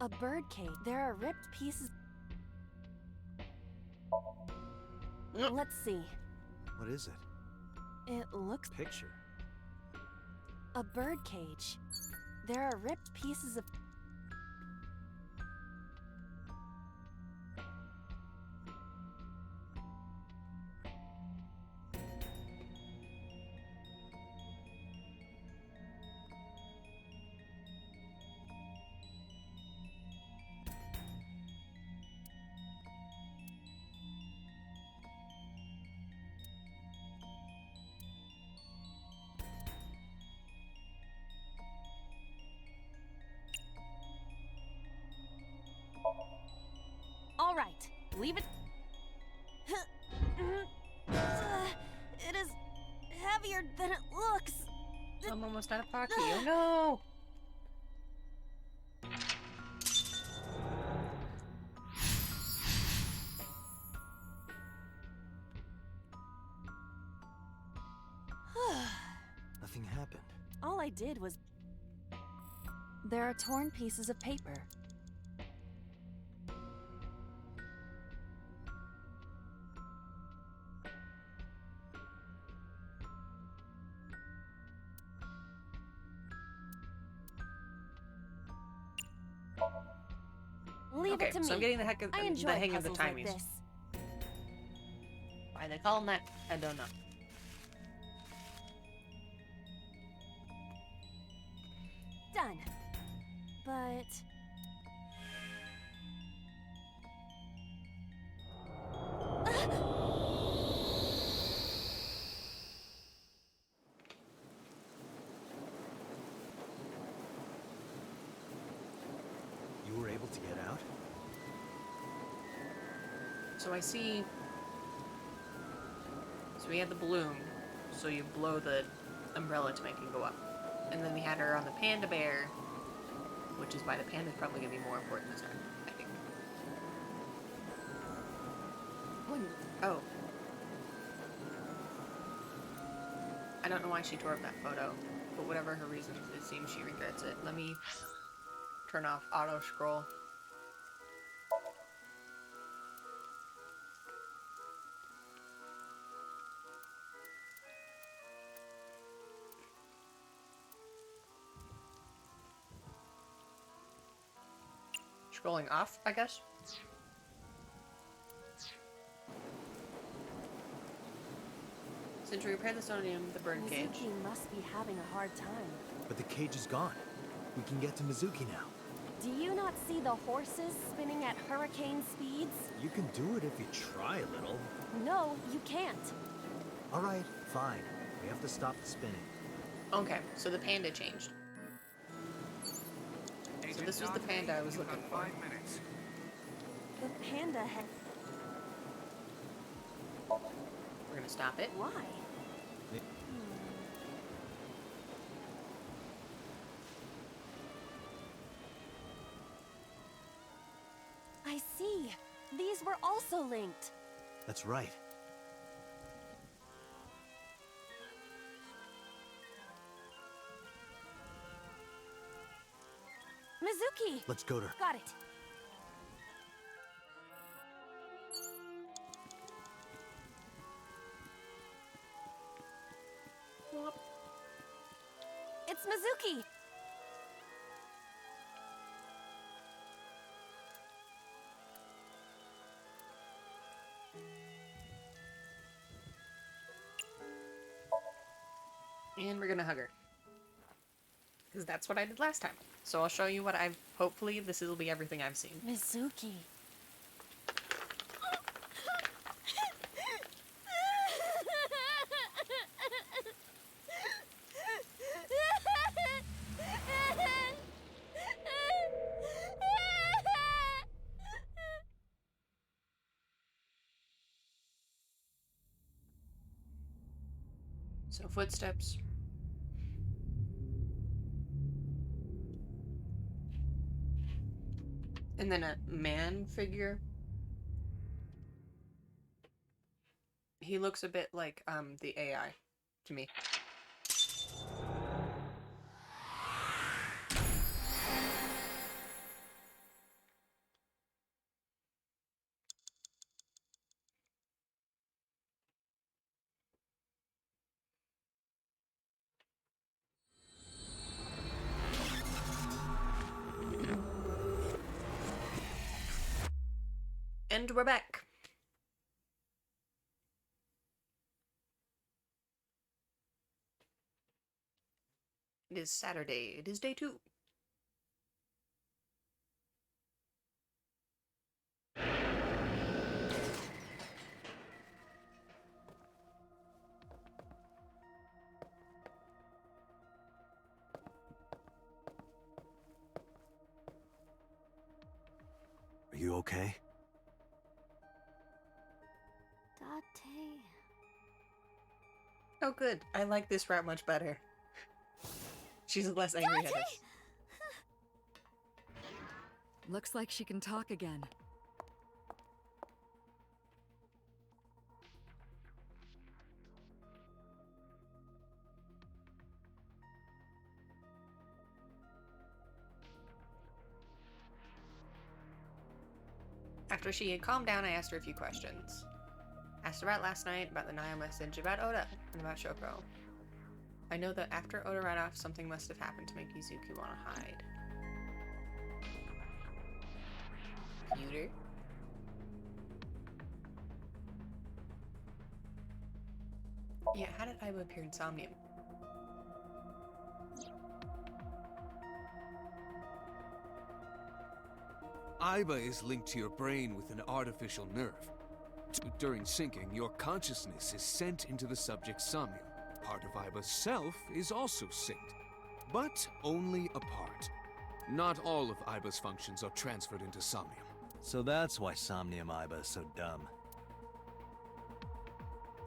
A bird cage. There are ripped pieces... Let's see. What is it? It looks... Picture. A bird cage. There are ripped pieces of... All right, leave it. It is heavier than it looks. I'm almost out of pocket. Oh no! Nothing happened. All I did was... There are torn pieces of paper. Leave Okay, it to me. so I'm getting the I enjoy hang of the puzzles like timies. this. Why they call them that? I don't know. Done. But... So I see... So we had the balloon, so you blow the umbrella to make it go up. And then we had her on the panda bear, which is why the panda's probably going to be more important this time, I think. Oh. I don't know why she tore up that photo, but whatever her reasons, it seems she regrets it. Let me turn off auto scroll. Scrolling off, I guess. Since we repaired the Somnium, the bird cage. Mizuki must be having a hard time. But the cage is gone. We can get to Mizuki now. Do you not see the horses spinning at hurricane speeds? You can do it if you try a little. No, you can't. All right, fine. We have to stop the spinning. Okay, so the panda changed. So this was the panda I was looking for. 5 minutes. The panda had... We're gonna stop it. Why? I see. These were also linked. That's right. Mizuki! Let's go to her. Got it. It's Mizuki! And we're gonna hug her. Because that's what I did last time. So I'll show you what I've... Hopefully this will be everything I've seen. Mizuki. So footsteps. And then a man figure. He looks a bit like the AI to me. And we're back. It is Saturday. It is day 2. Are you okay? Dante. Oh, good. I like this route much better. She's less angry at us. Looks like she can talk again. After she had calmed down, I asked her a few questions. Asked about last night, about the Nile message, about Oda, and about Shoko. I know that after Oda ran off, something must have happened to make Izuku want to hide. Computer? Yeah, how did Aiba appear in Somnium? Aiba is linked to your brain with an artificial nerve. During syncing, your consciousness is sent into the subject's Somnium. Part of Aiba's self is also synced, but only a part. Not all of Aiba's functions are transferred into Somnium. So that's why Somnium Iba is so dumb.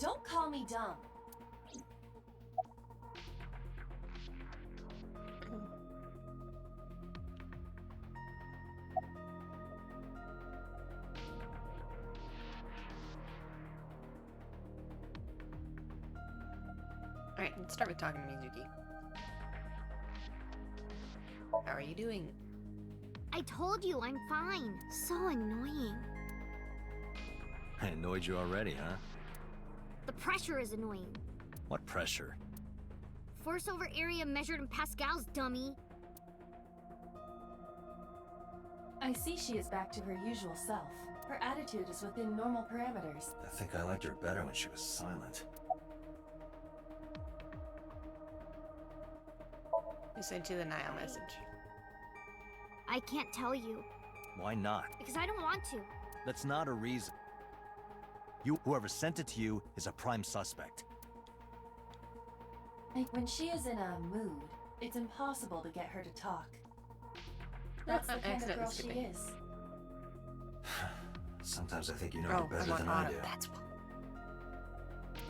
Don't call me dumb. Alright, let's start with talking to Mizuki. How are you doing? I told you I'm fine. So annoying. I annoyed you already, huh? The pressure is annoying. What pressure? Force over area measured in pascals, dummy. I see she is back to her usual self. Her attitude is within normal parameters. I think I liked her better when she was silent. Who sent you the Nile message? I can't tell you, Why not? because I don't want to. That's not a reason. Whoever sent it to you is a prime suspect. Like when she is in a mood, it's impossible to get her to talk. That's the kind of Accidentally girl she skipping. is. Sometimes I think you know Oh, her better I'm on than I auto. do. That's why.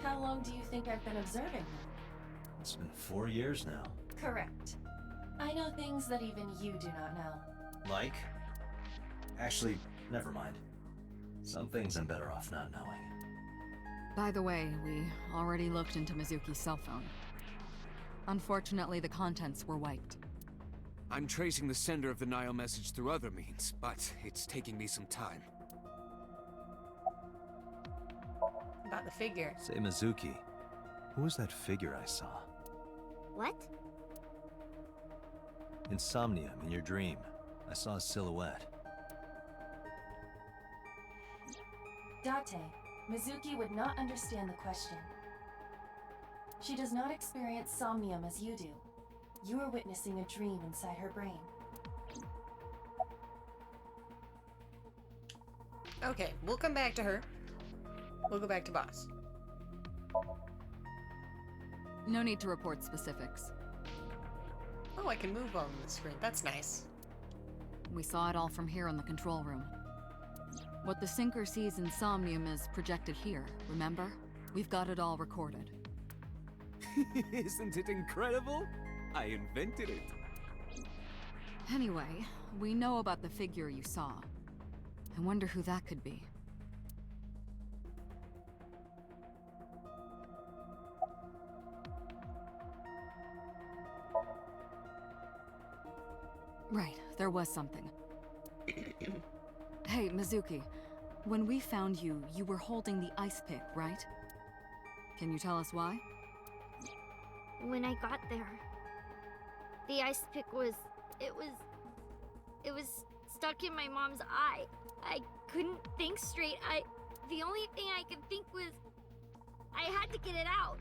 How long do you think I've been observing her? It's been 4 years now. Correct. I know things that even you do not know. Like? Actually, never mind. Some things I'm better off not knowing. By the way, we already looked into Mizuki's cell phone. Unfortunately, the contents were wiped. I'm tracing the sender of the Nile message through other means, but it's taking me some time. About the figure. Say, Mizuki, who was that figure I saw? What? In Somnium, in your dream, I saw a silhouette. Dante, Mizuki would not understand the question. She does not experience somnium as you do. You are witnessing a dream inside her brain. Okay, we'll come back to her. We'll go back to boss. No need to report specifics. Oh, I can move on the screen. That's nice. We saw it all from here in the control room. What the sinker sees in Somnium is projected here, remember? We've got it all recorded. Isn't it incredible? I invented it. Anyway, we know about the figure you saw. I wonder who that could be. Right, there was something. Hey, Mizuki. When we found you, you were holding the ice pick, right? Can you tell us why? When I got there, the ice pick was stuck in my mom's eye. I couldn't think straight. The only thing I could think was I had to get it out.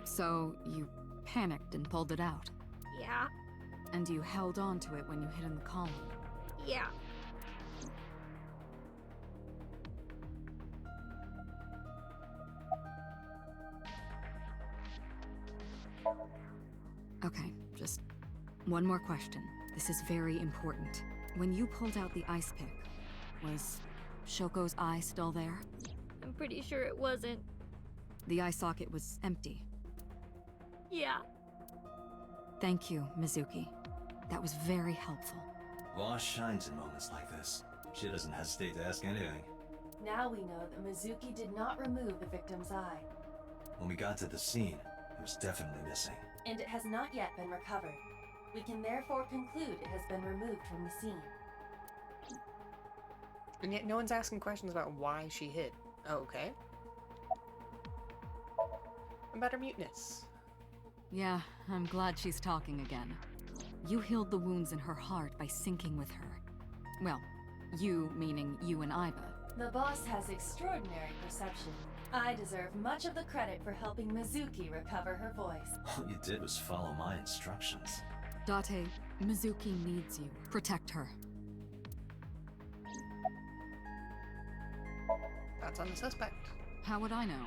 So, you panicked and pulled it out. Yeah, And you held on to it when you hid in the column. yeah. Okay, just one more question. This is very important. When you pulled out the ice pick, was Shoko's eye still there? I'm pretty sure it wasn't. The eye socket was empty. Yeah. Thank you, Mizuki. That was very helpful. Boss shines in moments like this. She doesn't hesitate to ask anything. Now we know that Mizuki did not remove the victim's eye, When we got to the scene, it was definitely missing. and it has not yet been recovered. We can therefore conclude it has been removed from the scene. And yet no one's asking questions about why she hid. Oh, okay. About her muteness. Yeah, I'm glad she's talking again. You healed the wounds in her heart by syncing with her. Well, you meaning you and Iba. The boss has extraordinary perception. I deserve much of the credit for helping Mizuki recover her voice. All you did was follow my instructions. Dante, Mizuki needs you. Protect her. That's on the suspect. How would I know?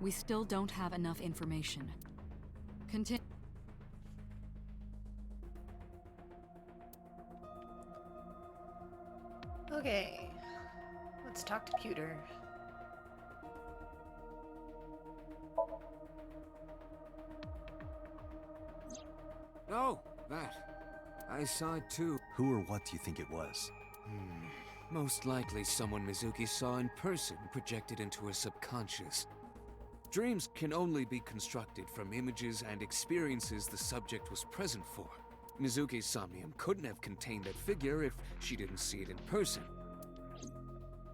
We still don't have enough information. Continue. Okay. Let's talk to Pewter. Oh, that. I saw it too. Who or what do you think it was? Most likely someone Mizuki saw in person projected into her subconscious. Dreams can only be constructed from images and experiences the subject was present for. Mizuki's Somnium couldn't have contained that figure if she didn't see it in person.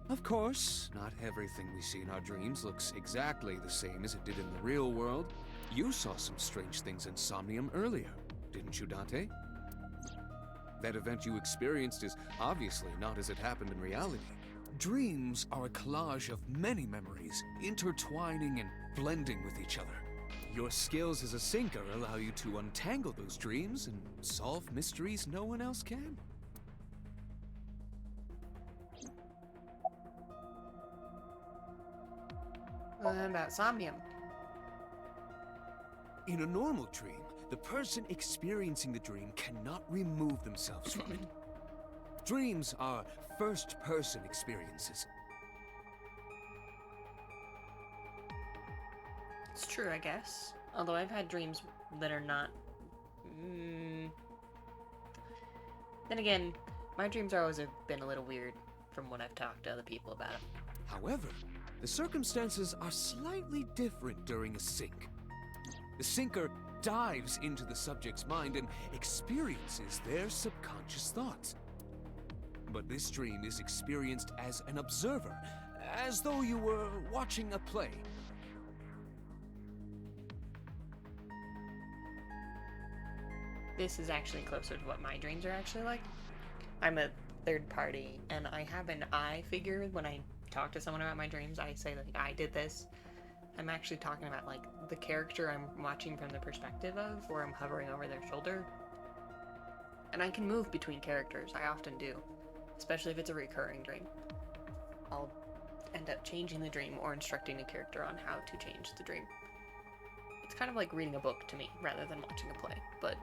Of course, not everything we see in our dreams looks exactly the same as it did in the real world. You saw some strange things in Somnium earlier, didn't you, Dante? That event you experienced is obviously not as it happened in reality. Dreams are a collage of many memories, intertwining and blending with each other. Your skills as a sinker allow you to untangle those dreams and solve mysteries no one else can. What about Somnium? In a normal dream, the person experiencing the dream cannot remove themselves from it. Dreams are first-person experiences. It's true, I guess. Although I've had dreams that are not... Then again, my dreams always have been a little weird from when I've talked to other people about it. However, the circumstances are slightly different during a sync. The sinker dives into the subject's mind and experiences their subconscious thoughts. But this dream is experienced as an observer, as though you were watching a play. This is actually closer to what my dreams are actually like. I'm a third party, and I have an I figure when I talk to someone about my dreams. I say, like, I did this. I'm actually talking about, like, the character I'm watching from the perspective of, or I'm hovering over their shoulder. And I can move between characters. I often do. Especially if it's a recurring dream. I'll end up changing the dream or instructing a character on how to change the dream. It's kind of like reading a book to me, rather than watching a play, but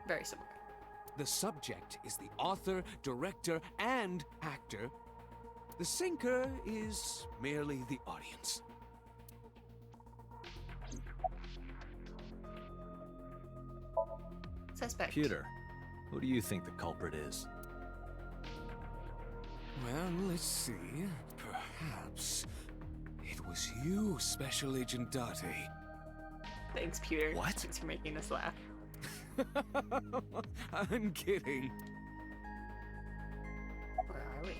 very similar. The subject is the author, director, and actor. The sinker is merely the audience. Suspect. Pewter, who do you think the culprit is? Well, let's see. Perhaps it was you, Special Agent Dante. Thanks, Pewter. What? Thanks for making us laugh. I'm kidding. Where are we?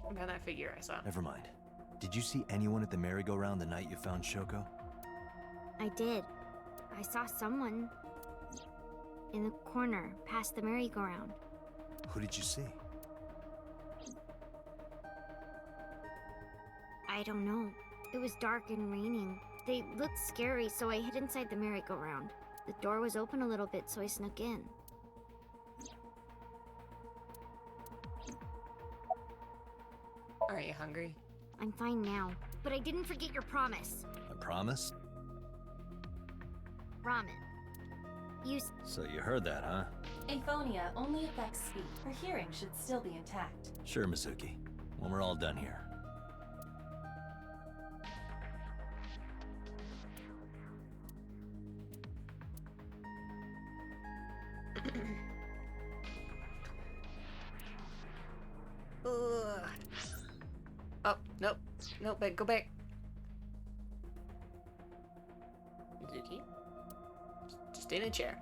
About that figure I saw. Never mind. Did you see anyone at the merry-go-round the night you found Shoko? I did. I saw someone in the corner past the merry-go-round. Who did you see? I don't know. It was dark and raining. They looked scary, so I hid inside the merry-go-round. The door was open a little bit, so I snuck in. Are you hungry? I'm fine now, but I didn't forget your promise. A promise? Ramen. You So you heard that, huh? Aphonia only affects speech. Her hearing should still be intact. Sure, Mizuki. When we're all done here. Ugh. Oh, nope. Nope, go back. Mizuki? Just in a chair.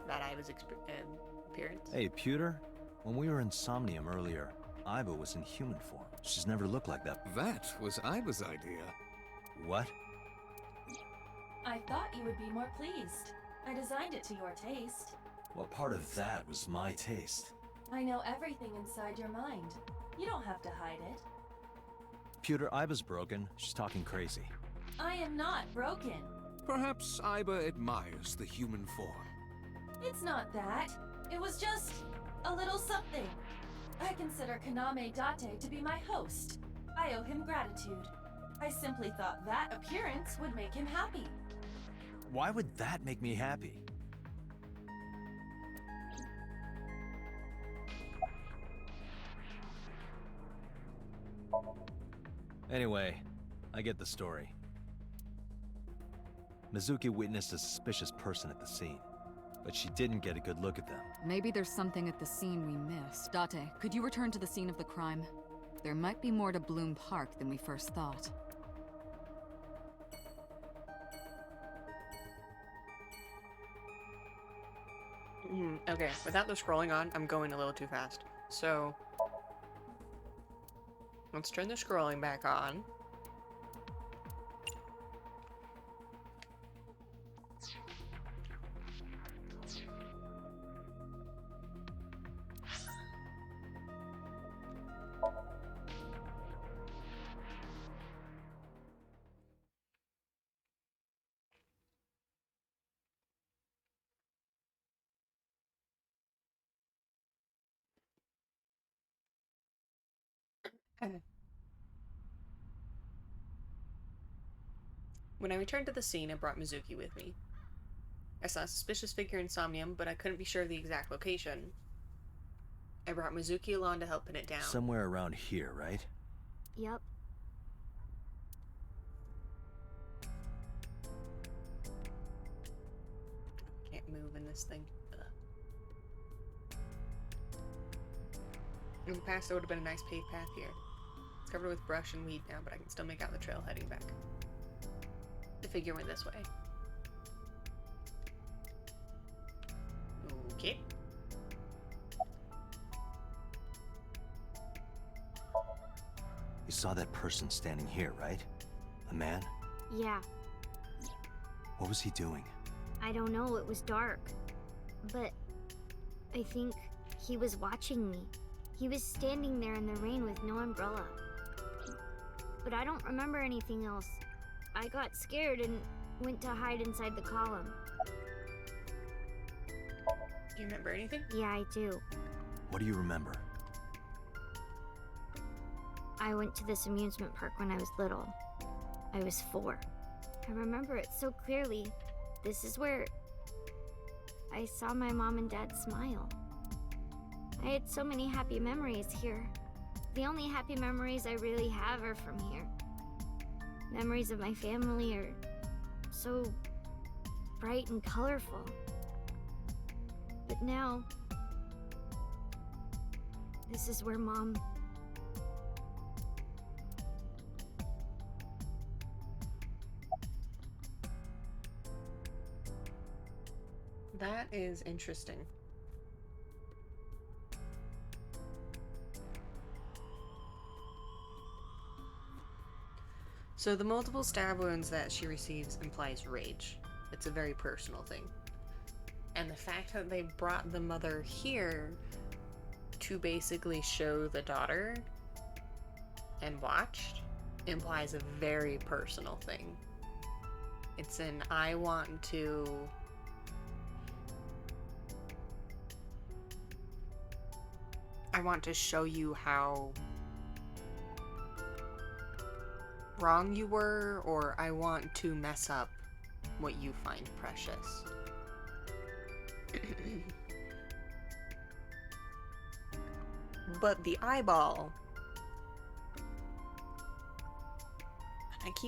That Iva's appearance. Hey, Pewter. When we were in Somnium earlier, Iva was in human form. She's never looked like that. That was Iva's idea. What? I thought you would be more pleased. I designed it to your taste. What part of that was my taste? I know everything inside your mind. You don't have to hide it. Pewter, Iva's broken. She's talking crazy. I am not broken. Perhaps Iva admires the human form. It's not that. It was just a little something. I consider Kaname Date to be my host. I owe him gratitude. I simply thought that appearance would make him happy. Why would that make me happy? Anyway, I get the story. Mizuki witnessed a suspicious person at the scene, but she didn't get a good look at them. Maybe there's something at the scene we missed. Dante, could you return to the scene of the crime? There might be more to Bloom Park than we first thought. Okay, without the scrolling on, I'm going a little too fast. So, let's turn the scrolling back on. When I returned to the scene, I brought Mizuki with me. I saw a suspicious figure in Somnium, but I couldn't be sure of the exact location. I brought Mizuki along to help pin it down. Somewhere around here, right? Yup. Can't move in this thing. Ugh. In the past, there would have been a nice paved path here. It's covered with brush and weed now, but I can still make out the trail heading back. The figure went this way. Okay. You saw that person standing here, right? A man? Yeah, What was he doing? I don't know, it was dark. But I think he was watching me. He was standing there in the rain with no umbrella. But I don't remember anything else. I got scared and went to hide inside the column. Do you remember anything? Yeah, I do. What do you remember? I went to this amusement park when I was little. I was 4. I remember it so clearly. This is where I saw my mom and dad smile. I had so many happy memories here. The only happy memories I really have are from here. Memories of my family are so bright and colorful. But now, this is where Mom... That is interesting. So the multiple stab wounds that she receives implies rage. It's a very personal thing. And the fact that they brought the mother here to basically show the daughter and watched implies a very personal thing. It's an I want to show you how wrong you were, or I want to mess up what you find precious. But the eyeball,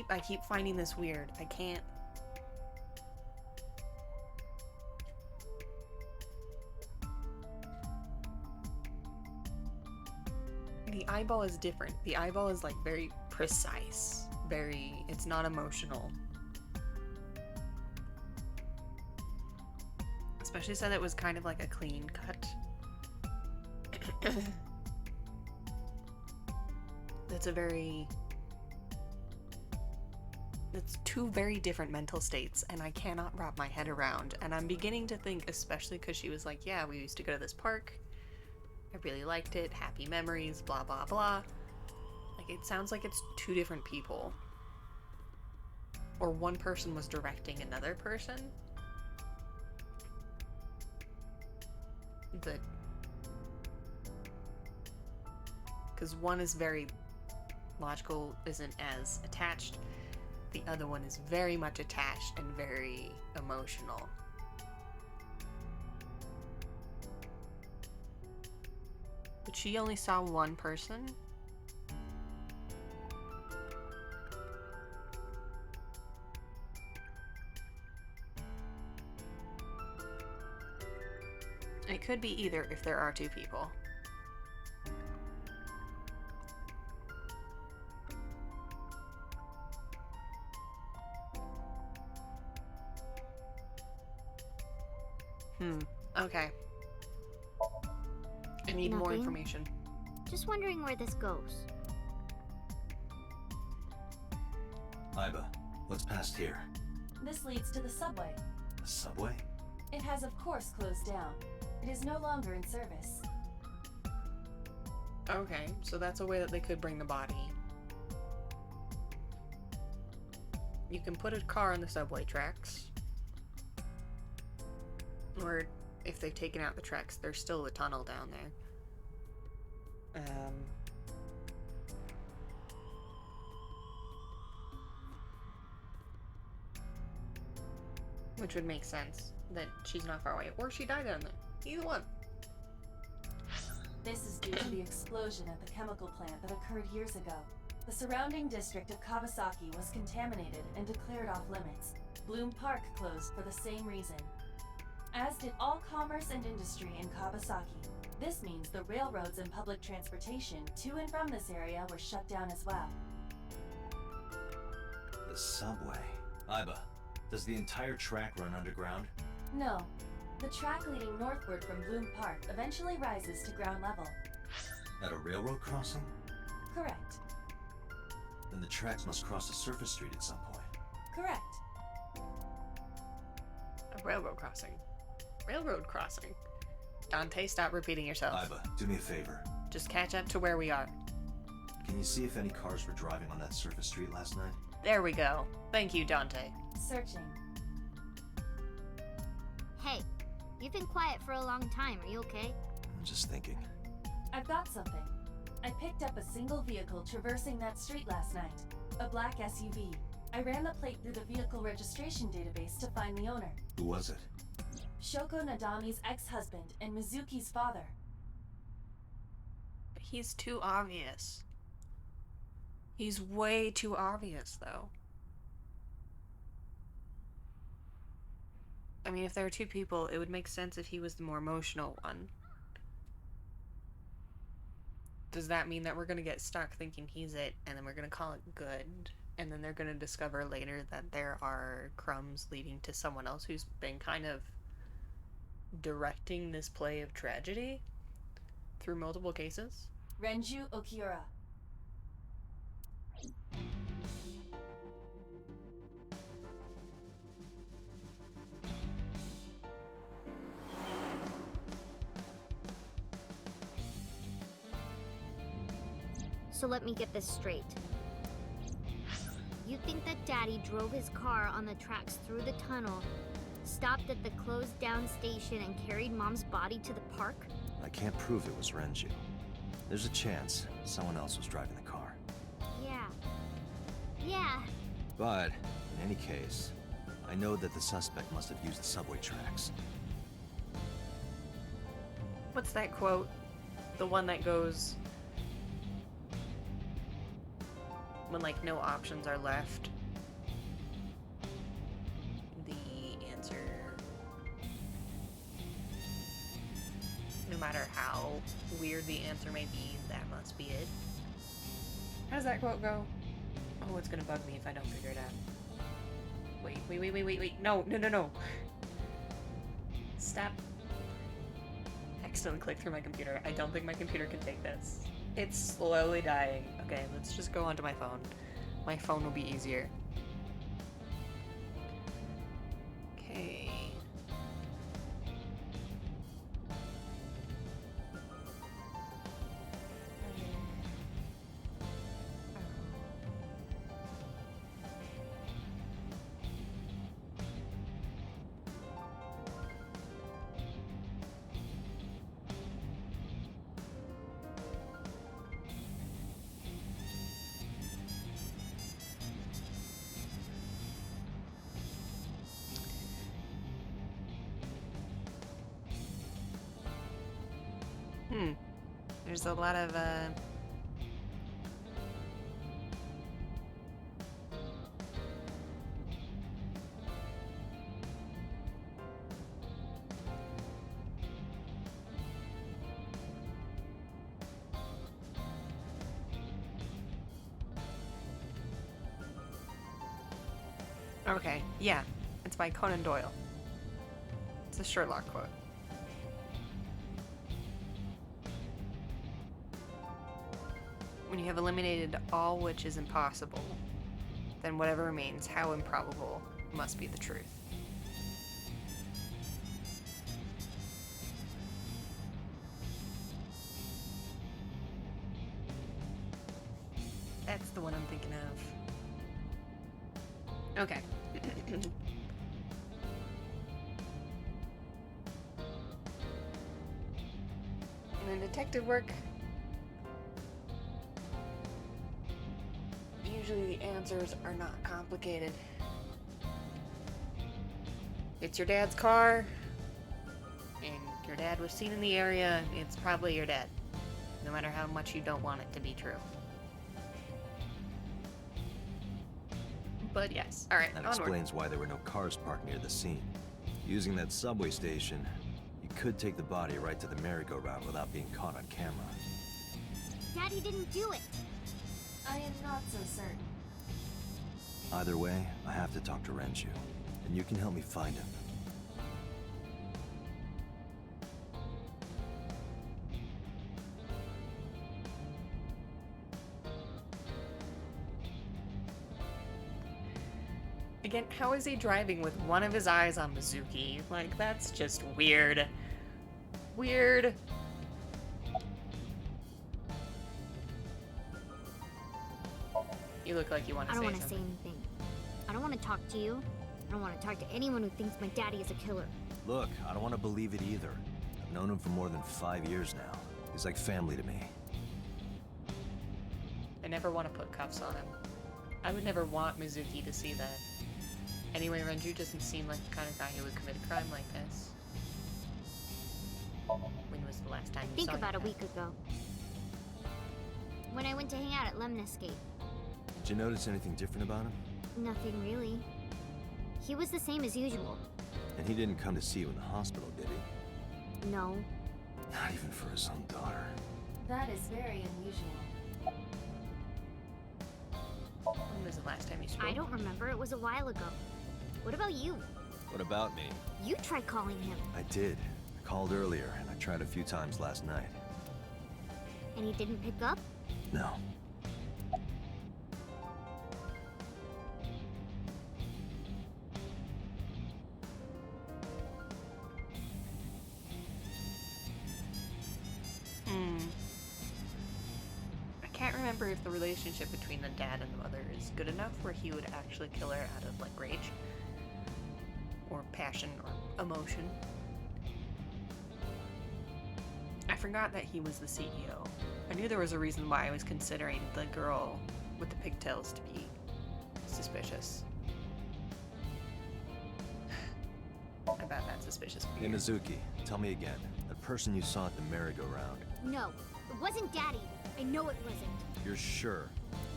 I keep finding this weird. I can't. The eyeball is different. The eyeball is like very precise. It's not emotional. Especially since it was kind of like a clean cut. That's two very different mental states, and I cannot wrap my head around. And I'm beginning to think, especially because she was like, yeah, we used to go to this park. I really liked it. Happy memories, blah, blah, blah. Like, it sounds like it's two different people. Or one person was directing another person. Because one is very logical isn't as attached. The other one is very much attached and very emotional. But she only saw one person? It could be either if there are two people. Okay. I need more Nothing? information. Just wondering where this goes. Iba, what's past here? This leads to the subway. The subway? It has, of course, closed down. It is no longer in service. Okay, so that's a way that they could bring the body. You can put a car on the subway tracks. Or if they've taken out the tracks, there's still a tunnel down there. Which would make sense that she's not far away. Or she died down there. Either one. This is due to the explosion at the chemical plant that occurred years ago. The surrounding district of Kawasaki was contaminated and declared off limits. Bloom Park closed for the same reason. As did all commerce and industry in Kawasaki. This means the railroads and public transportation to and from this area were shut down as well. The subway. Iba, does the entire track run underground? No. The track leading northward from Bloom Park eventually rises to ground level. At a railroad crossing? Correct. Then the tracks must cross a surface street at some point. Correct. A railroad crossing. Railroad crossing. Dante, stop repeating yourself. Iba, do me a favor. Just catch up to where we are. Can you see if any cars were driving on that surface street last night? There we go. Thank you, Dante. Searching. Hey, you've been quiet for a long time. Are you okay? I'm just thinking. I've got something. I picked up a single vehicle traversing that street last night. A black SUV. I ran the plate through the vehicle registration database to find the owner. Who was it? Shoko Nadami's ex-husband and Mizuki's father. He's too obvious. He's way too obvious, though. I mean, if there are two people, it would make sense if he was the more emotional one. Does that mean that we're gonna get stuck thinking he's it, and then we're gonna call it good, and then they're gonna discover later that there are crumbs leading to someone else who's been kind of directing this play of tragedy through multiple cases? Renju Okiura. So let me get this straight. You think that Daddy drove his car on the tracks through the tunnel, stopped at the closed down station, and carried Mom's body to the park? I can't prove it was Renju. There's a chance someone else was driving the car. Yeah. But, in any case, I know that the suspect must have used the subway tracks. What's that quote? The one that goes, when, like, no options are left. The answer, no matter how weird the answer may be, that must be it. How does that quote go? Oh, it's gonna bug me if I don't figure it out. Wait. No. Stop. I accidentally clicked through my computer. I don't think my computer can take this. It's slowly dying. Okay, let's just go onto my phone. My phone will be easier. Okay. There's a lot of, Okay, yeah. It's by Conan Doyle. It's a Sherlock quote. When you have eliminated all which is impossible, then whatever remains, how improbable, must be the truth. That's the one I'm thinking of. Okay. And in detective work, usually the answers are not complicated. It's your dad's car, and your dad was seen in the area, it's probably your dad, no matter how much you don't want it to be true. But yes, alright, That onward. explains why there were no cars parked near the scene. Using that subway station, you could take the body right to the merry-go-round without being caught on camera. Daddy didn't do it. I am not so certain. Either way, I have to talk to Renju, and you can help me find him. Again, how is he driving with one of his eyes on Mizuki? Like, that's just weird. Weird. You look like you want to I say don't want to say something. anything. I don't want to talk to you. I don't want to talk to anyone who thinks my daddy is a killer. Look, I don't want to believe it either. I've known him for more than 5 years now. He's like family to me. I never want to put cuffs on him. I would never want Mizuki to see that. Anyway, Renju doesn't seem like the kind of guy who would commit a crime like this. When was the last time you Think saw about a him? week ago. When I went to hang out at Lemniscape. Did you notice anything different about him? Nothing really. He was the same as usual. And he didn't come to see you in the hospital, did he? No. Not even for his own daughter. That is very unusual. When was the last time you spoke? I don't remember. It was a while ago. What about you? What about me? You tried calling him. I did. I called earlier, and I tried a few times last night. And he didn't pick up? No. I can't remember if the relationship between the dad and the mother is good enough where he would actually kill her out of, like, rage. Or passion, or emotion. I forgot that he was the CEO. I knew there was a reason why I was considering the girl with the pigtails to be suspicious. I bet that's suspicious for Hey, you. Mizuki, tell me again. That person you saw at the merry-go-round. No. It wasn't Daddy. I know it wasn't. You're sure?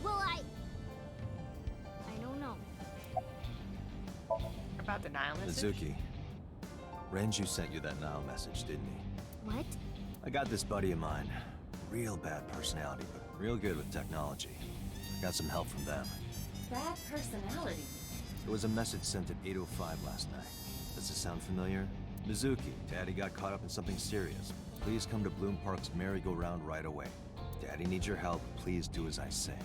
Well, I don't know. About the Nile message? Mizuki, Renju sent you that Nile message, didn't he? What? I got this buddy of mine. Real bad personality, but real good with technology. I got some help from them. Bad personality. There was a message sent at 8:05 last night. Does this sound familiar? Mizuki, Daddy got caught up in something serious. Please come to Bloom Park's merry-go-round right away. Daddy needs your help. Please do as I say.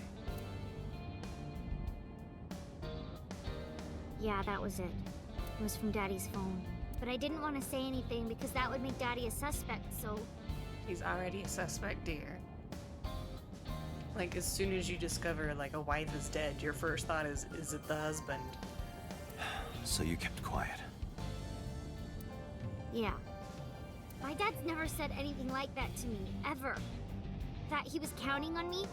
Yeah, that was it. It was from Daddy's phone. But I didn't want to say anything because that would make Daddy a suspect, so... He's already a suspect, dear. Like, as soon as you discover, like, a wife is dead, your first thought is it the husband? So you kept quiet. Yeah. My dad's never said anything like that to me, ever. That he was counting on me?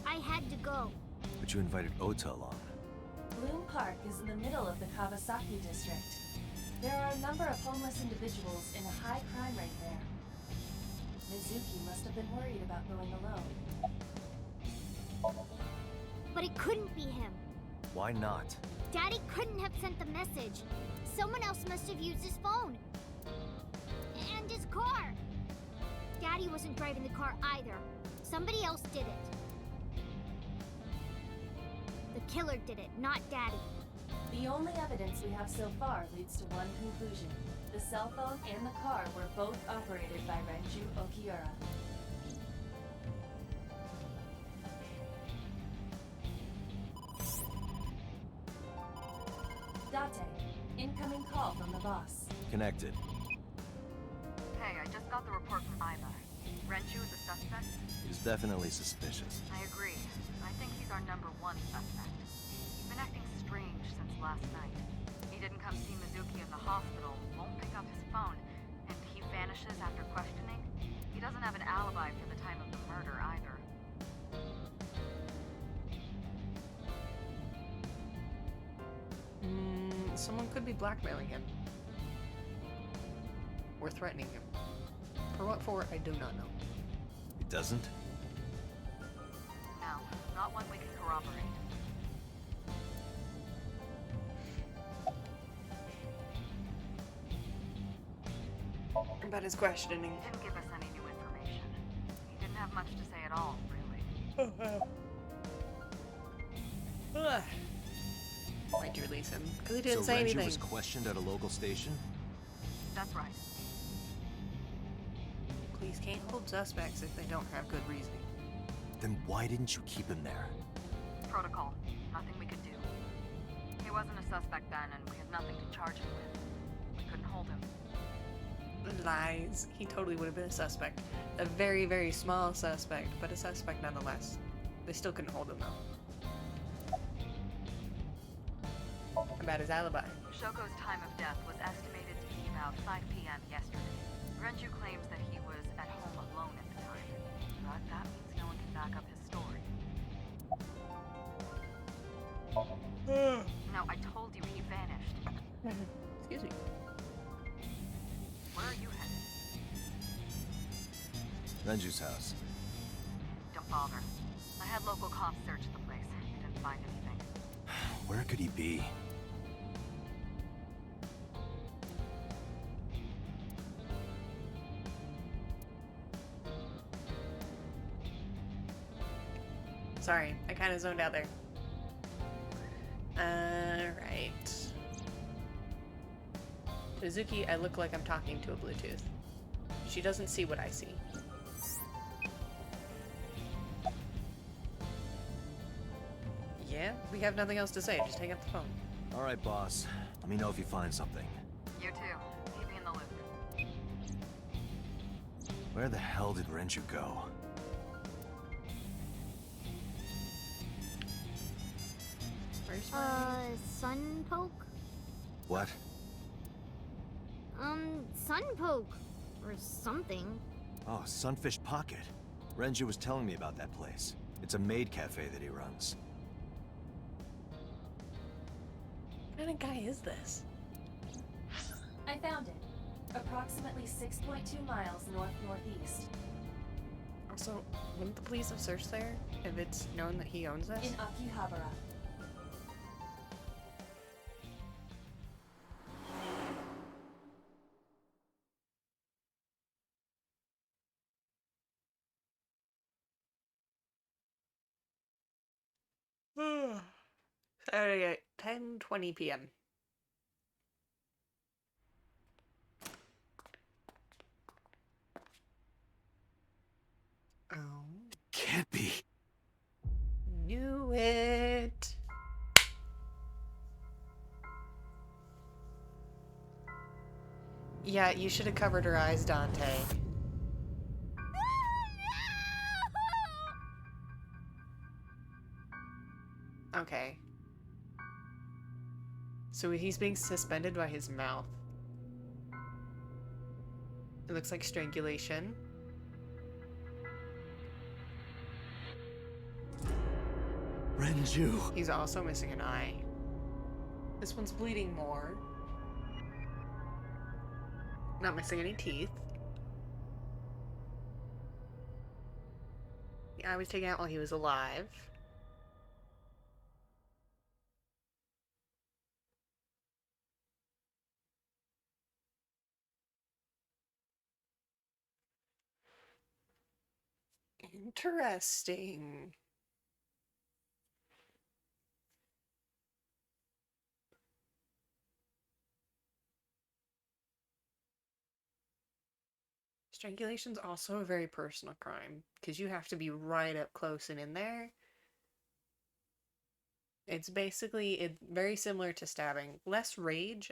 I had to go. But you invited Ota along. Bloom Park is in the middle of the Kawasaki district. There are a number of homeless individuals in a high crime rate there. Mizuki must have been worried about going alone. But it couldn't be him. Why not? Daddy couldn't have sent the message. Someone else must have used his phone. And his car. Daddy wasn't driving the car either. Somebody else did it. The killer did it, not Daddy. The only evidence we have so far leads to one conclusion. The cell phone and the car were both operated by Renju Okiura. Dante, incoming call from the boss. Connected. Hey, I just got the report from Iva. Renju is a suspect? He's definitely suspicious. I agree. I think he's our number one suspect. He's been acting strange since last night. He didn't come see Mizuki in the hospital, won't pick up his phone, and he vanishes after questioning. He doesn't have an alibi for the time of the murder either. Someone could be blackmailing him. Or threatening him. For what for, I do not know. He doesn't? No, not one we can corroborate. About his questioning. He didn't give us any new information. He didn't have much to say at all, really. Ugh. Why'd you release him? Because he didn't So say Renju anything. was questioned at a local station? That's right. Police can't hold suspects if they don't have good reasoning. Then why didn't you keep him there? Protocol. Nothing we could do. He wasn't a suspect then, and we had nothing to charge him with. We couldn't hold him. Lies. He totally would have been a suspect. A very, very small suspect, but a suspect nonetheless. They still couldn't hold him though. About his alibi. Shoko's time of death was estimated to be about 5 p.m. yesterday. Renju claims that he was at home alone at the time, but that means no one can back up his story. No, I told you he vanished. Excuse me. Where are you headed? Renju's house. Don't bother. I had local cops search the place. They didn't find anything. Where could he be? Sorry, I kind of zoned out there. Right. Mizuki, I look like I'm talking to a Bluetooth. She doesn't see what I see. Yeah, we have nothing else to say. Just hang up the phone. All right, boss. Let me know if you find something. You too. Keep me in the loop. Where the hell did Renju go? Where's my... Sun poke? What? Sun poke. Or something. Oh, Sunfish Pocket. Renju was telling me about that place. It's a maid cafe that he runs. What kind of guy is this? I found it. Approximately 6.2 miles north-northeast. Also, wouldn't the police have searched there if it's known that he owns this? In Akihabara. Saturday at 10:20 p.m. Oh. Can't be. Knew it. Yeah, you should have covered her eyes, Dante. Okay. So he's being suspended by his mouth. It looks like strangulation. Renju. He's also missing an eye. This one's bleeding more. Not missing any teeth. eye was taken out while he was alive. Interesting. Strangulation's also a very personal crime, because you have to be right up close and in there. It's very similar to stabbing. Less rage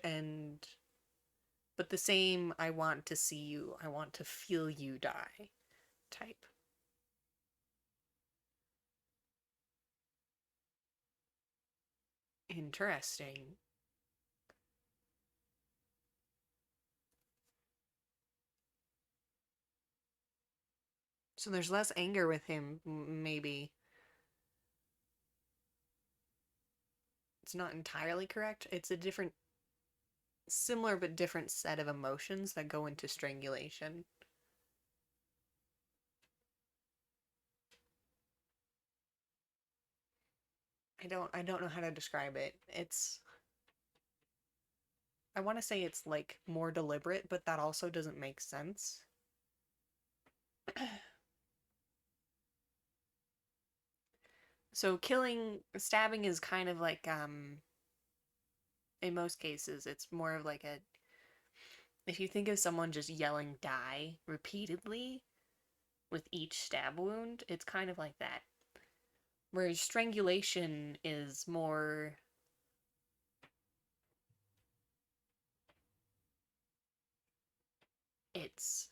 but the same I want to see you, I want to feel you die type. Interesting. So there's less anger with him, maybe. It's not entirely correct. It's a similar but different set of emotions that go into strangulation. I don't know how to describe it. I want to say it's like more deliberate, but that also doesn't make sense. So stabbing is kind of like in most cases it's more of like if you think of someone just yelling die repeatedly with each stab wound, it's kind of like that. Whereas strangulation is more it's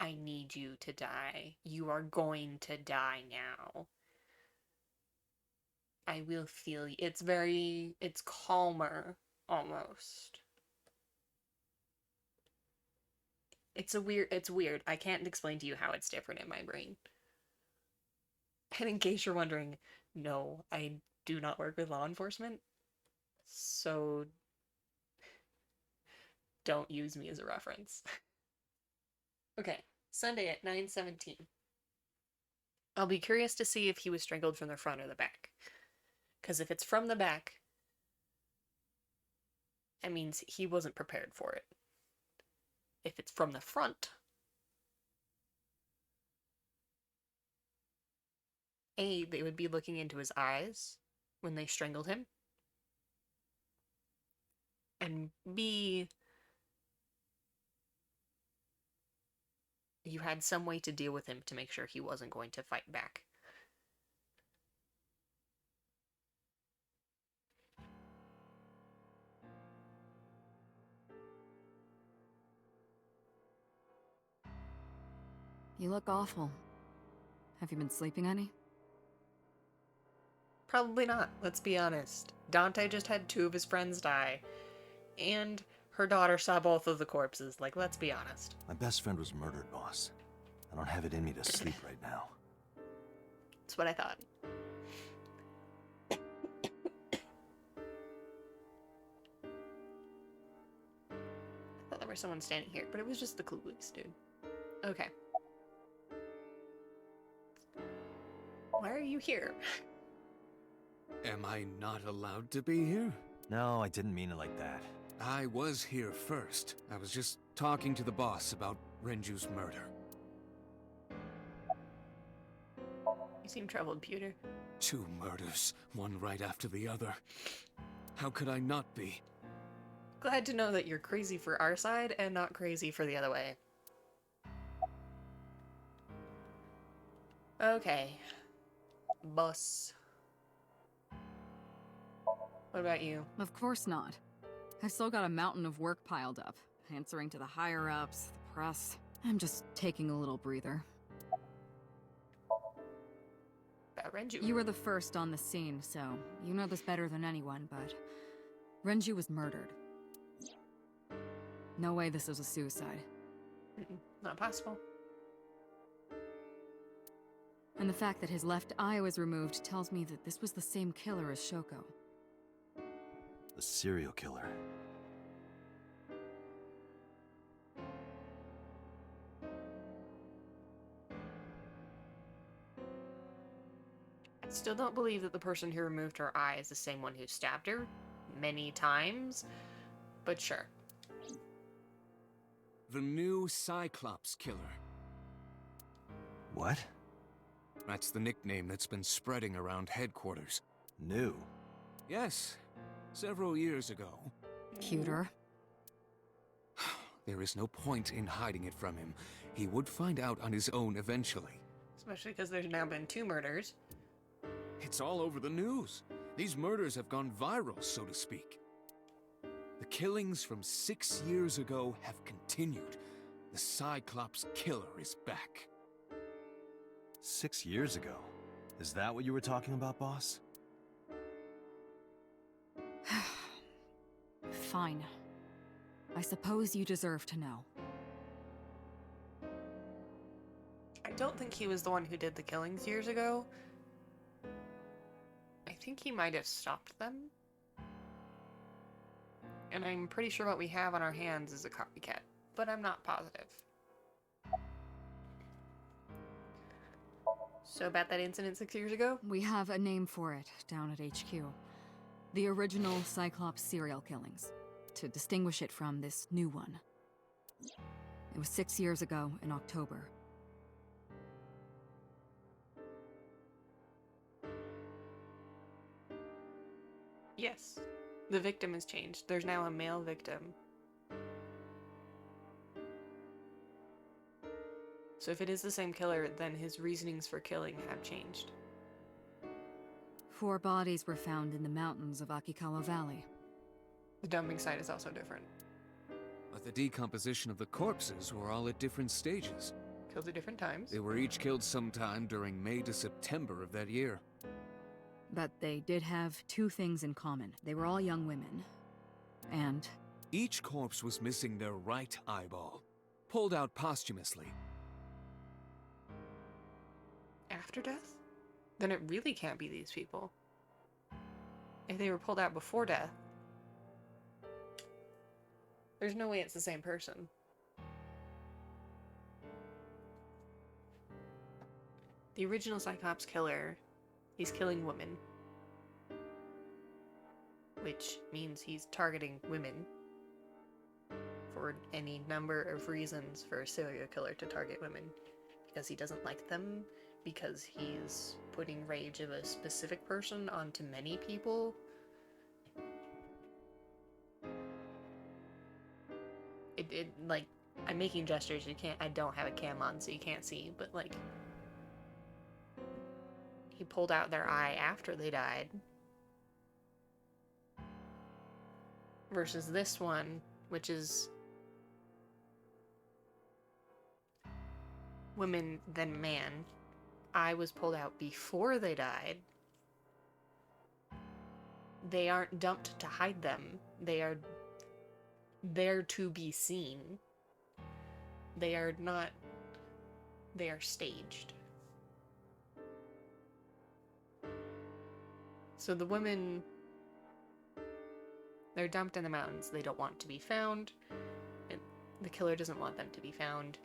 I need you to die. You are going to die now. I will feel you. It's calmer almost. It's weird. I can't explain to you how it's different in my brain. And in case you're wondering, no, I do not work with law enforcement. So don't use me as a reference. Okay, Sunday at 9:17. I'll be curious to see if he was strangled from the front or the back. Because if it's from the back, that means he wasn't prepared for it. If it's from the front, A, they would be looking into his eyes when they strangled him. And B, you had some way to deal with him to make sure he wasn't going to fight back. You look awful. Have you been sleeping any? Probably not, let's be honest. Dante just had 2 of his friends die. And her daughter saw both of the corpses, like, let's be honest. My best friend was murdered, boss. I don't have it in me to sleep right now. That's what I thought. I thought there was someone standing here, but it was just the Clueless dude. Okay. Why are you here? Am I not allowed to be here? No, I didn't mean it like that. I was here first. I was just talking to the boss about Renju's murder. You seem troubled, Pewter. 2 murders, one right after the other. How could I not be? Glad to know that you're crazy for our side and not crazy for the other way. Okay. Boss. What about you? Of course not. I've still got a mountain of work piled up, answering to the higher-ups, the press. I'm just taking a little breather. About Renju. You were the first on the scene, so you know this better than anyone, but Renju was murdered. No way this was a suicide. Not possible. And the fact that his left eye was removed tells me that this was the same killer as Shoko. The serial killer. Still don't believe that the person who removed her eye is the same one who stabbed her many times, but sure. The new Cyclops Killer. What? That's the nickname that's been spreading around headquarters. New? Yes, several years ago. Cuter. There is no point in hiding it from him. He would find out on his own eventually. Especially because there's now been 2 murders. It's all over the news. These murders have gone viral, so to speak. The killings from 6 years ago have continued. The Cyclops Killer is back. 6 years ago? Is that what you were talking about, boss? Fine. I suppose you deserve to know. I don't think he was the one who did the killings years ago. I think he might have stopped them. And I'm pretty sure what we have on our hands is a copycat, but I'm not positive. So about that incident 6 years ago? We have a name for it down at HQ. The original Cyclops serial killings, to distinguish it from this new one. It was 6 years ago in October. Yes. The victim has changed. There's now a male victim. So if it is the same killer, then his reasonings for killing have changed. 4 bodies were found in the mountains of Akikawa Valley. The dumping site is also different. But the decomposition of the corpses were all at different stages. Killed at different times. They were each killed sometime during May to September of that year. But they did have 2 things in common. They were all young women. And Each corpse was missing their right eyeball, pulled out posthumously. After death? Then it really can't be these people. If they were pulled out before death, there's no way it's the same person. The original Cyclops killer, he's killing women. Which means he's targeting women. For any number of reasons for a serial killer to target women. Because he doesn't like them, because he's putting rage of a specific person onto many people. Like, I'm making gestures, I don't have a cam on, so you can't see, but like, he pulled out their eye after they died. Versus this one, which is women then man. Eye was pulled out before they died. They aren't dumped to hide them. They are there to be seen. They are not... They are staged. So the women... They're dumped in the mountains. They don't want to be found. And the killer doesn't want them to be found.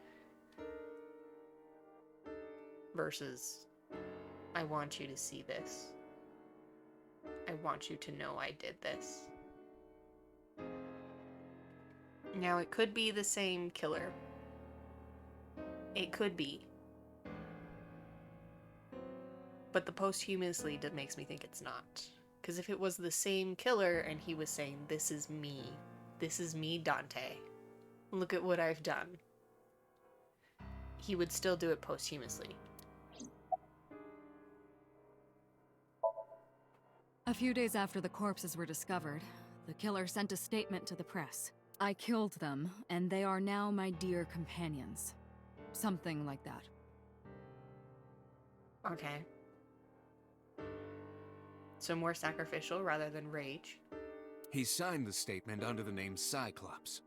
Versus, I want you to see this. I want you to know I did this. Now, it could be the same killer. It could be. But the posthumously makes me think it's not. Because if it was the same killer and he was saying, this is me, Dante. Look at what I've done. He would still do it posthumously. a few days after the corpses were discovered, the killer sent a statement to the press. I killed them, and they are now my dear companions. Something like that. Okay. So more sacrificial rather than rage. He signed the statement under the name Cyclops.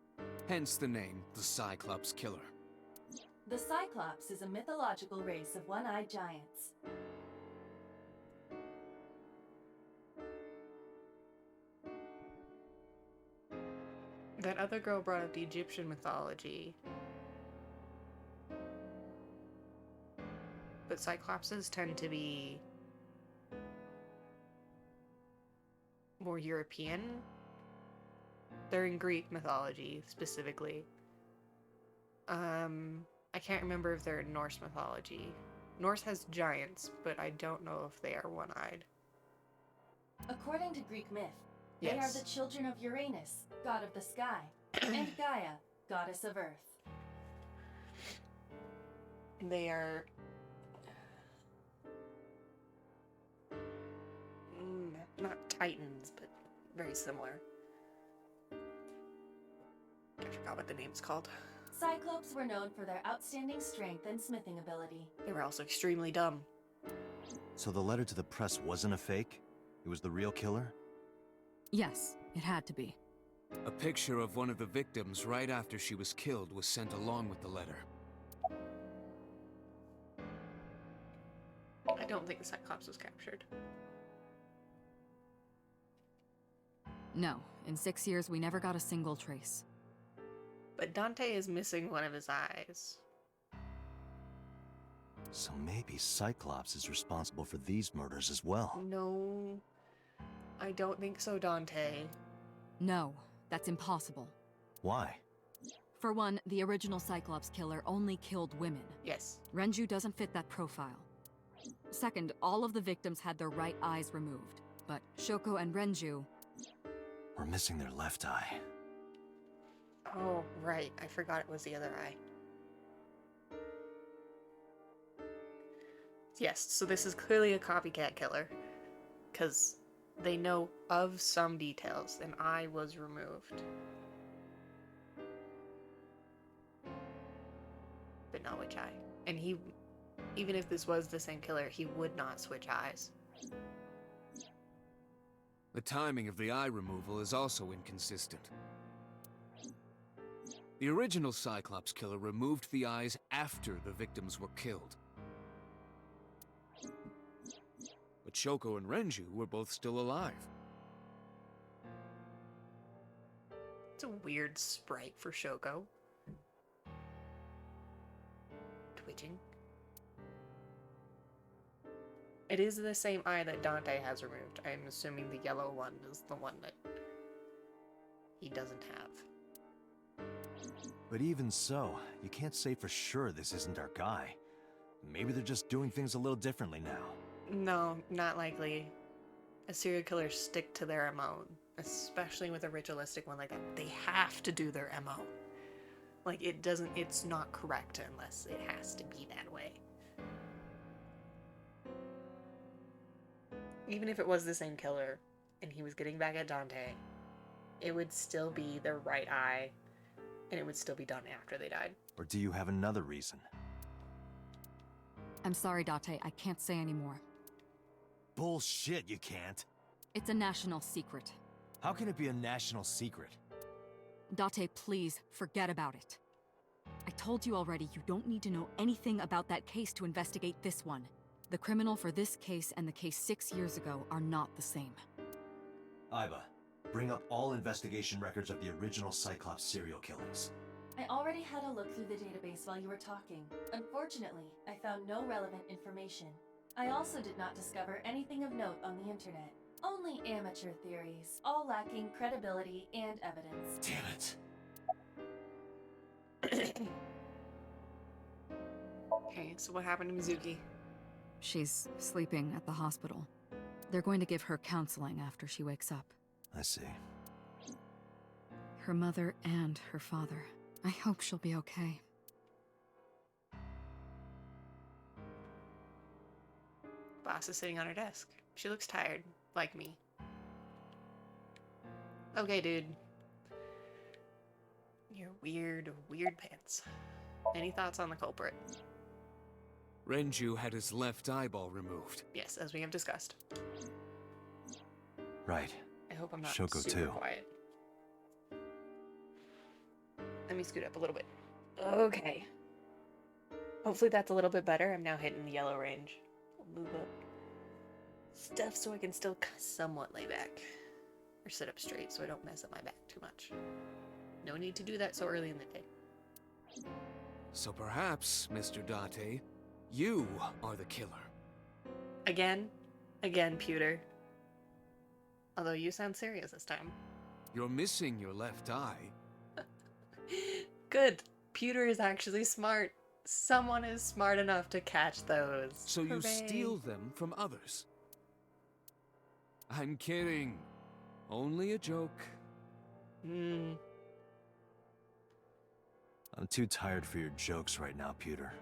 Hence the name, the Cyclops Killer. The Cyclops is a mythological race of one-eyed giants. That other girl brought up the Egyptian mythology. But Cyclopses tend to be more European. They're in Greek mythology, specifically. I can't remember if they're in Norse mythology. Norse has giants, but I don't know if they are one-eyed. According to Greek myth, they Yes. are the children of Uranus, god of the sky, and Gaia, goddess of earth. They are not titans, but very similar. I forgot what the name's called. Cyclopes were known for their outstanding strength and smithing ability. They were also extremely dumb. So the letter to the press wasn't a fake? It was the real killer? Yes, it had to be. A picture of one of the victims right after she was killed was sent along with the letter. I don't think the Cyclops was captured. No, in 6 years we never got a single trace. But Dante is missing one of his eyes. So maybe Cyclops is responsible for these murders as well. No, I don't think so, Dante. No, that's impossible. Why? For one, the original Cyclops killer only killed women. Yes. Renju doesn't fit that profile. Second, all of the victims had their right eyes removed, but Shoko and Renju... We're missing their left eye. Oh, right. I forgot it was the other eye. Yes, so this is clearly a copycat killer. Because they know of some details. An eye was removed. But not which eye. And he, even if this was the same killer, he would not switch eyes. The timing of the eye removal is also inconsistent. The original Cyclops killer removed the eyes after the victims were killed. But Shoko and Renju were both still alive. It's a weird sprite for Shoko. Twitching. It is the same eye that Dante has removed. I'm assuming the yellow one is the one that he doesn't have. But even so, you can't say for sure this isn't our guy. Maybe they're just doing things a little differently now. No, not likely. A serial killer stick to their MO, especially with a ritualistic one like that. They have to do their MO. Like, it's not correct unless it has to be that way. Even if it was the same killer and he was getting back at Dante, it would still be the right eye and it would still be done after they died. Or do you have another reason? I'm sorry, Dante, I can't say anymore. Bullshit, you can't. It's a national secret. How can it be a national secret? Dante, please, forget about it. I told you already, you don't need to know anything about that case to investigate this one. The criminal for this case and the case 6 years ago are not the same. Iva, bring up all investigation records of the original Cyclops serial killings. I already had a look through the database while you were talking. Unfortunately, I found no relevant information. I also did not discover anything of note on the internet. Only amateur theories, all lacking credibility and evidence. Damn it. Okay, so what happened to Mizuki? She's sleeping at the hospital. They're going to give her counseling after she wakes up. I see. Her mother and her father. I hope she'll be okay. Boss is sitting on her desk. She looks tired, like me. Okay, dude. Your weird, weird pants. Any thoughts on the culprit? Renju had his left eyeball removed. Yes, as we have discussed. Right. I hope I'm not Shoko super too. quiet. Let me scoot up a little bit. Okay. Hopefully that's a little bit better. I'm now hitting the yellow range. I'll move up stuff so I can still somewhat lay back. Or sit up straight so I don't mess up my back too much. No need to do that so early in the day. So perhaps, Mr. Dante, you are the killer. Again? Again, Pewter. Although you sound serious this time. You're missing your left eye. Good. Pewter is actually smart. Someone is smart enough to catch those. So you Hooray. steal them from others. I'm kidding. Only a joke. Hmm. I'm too tired for your jokes right now, Pewter.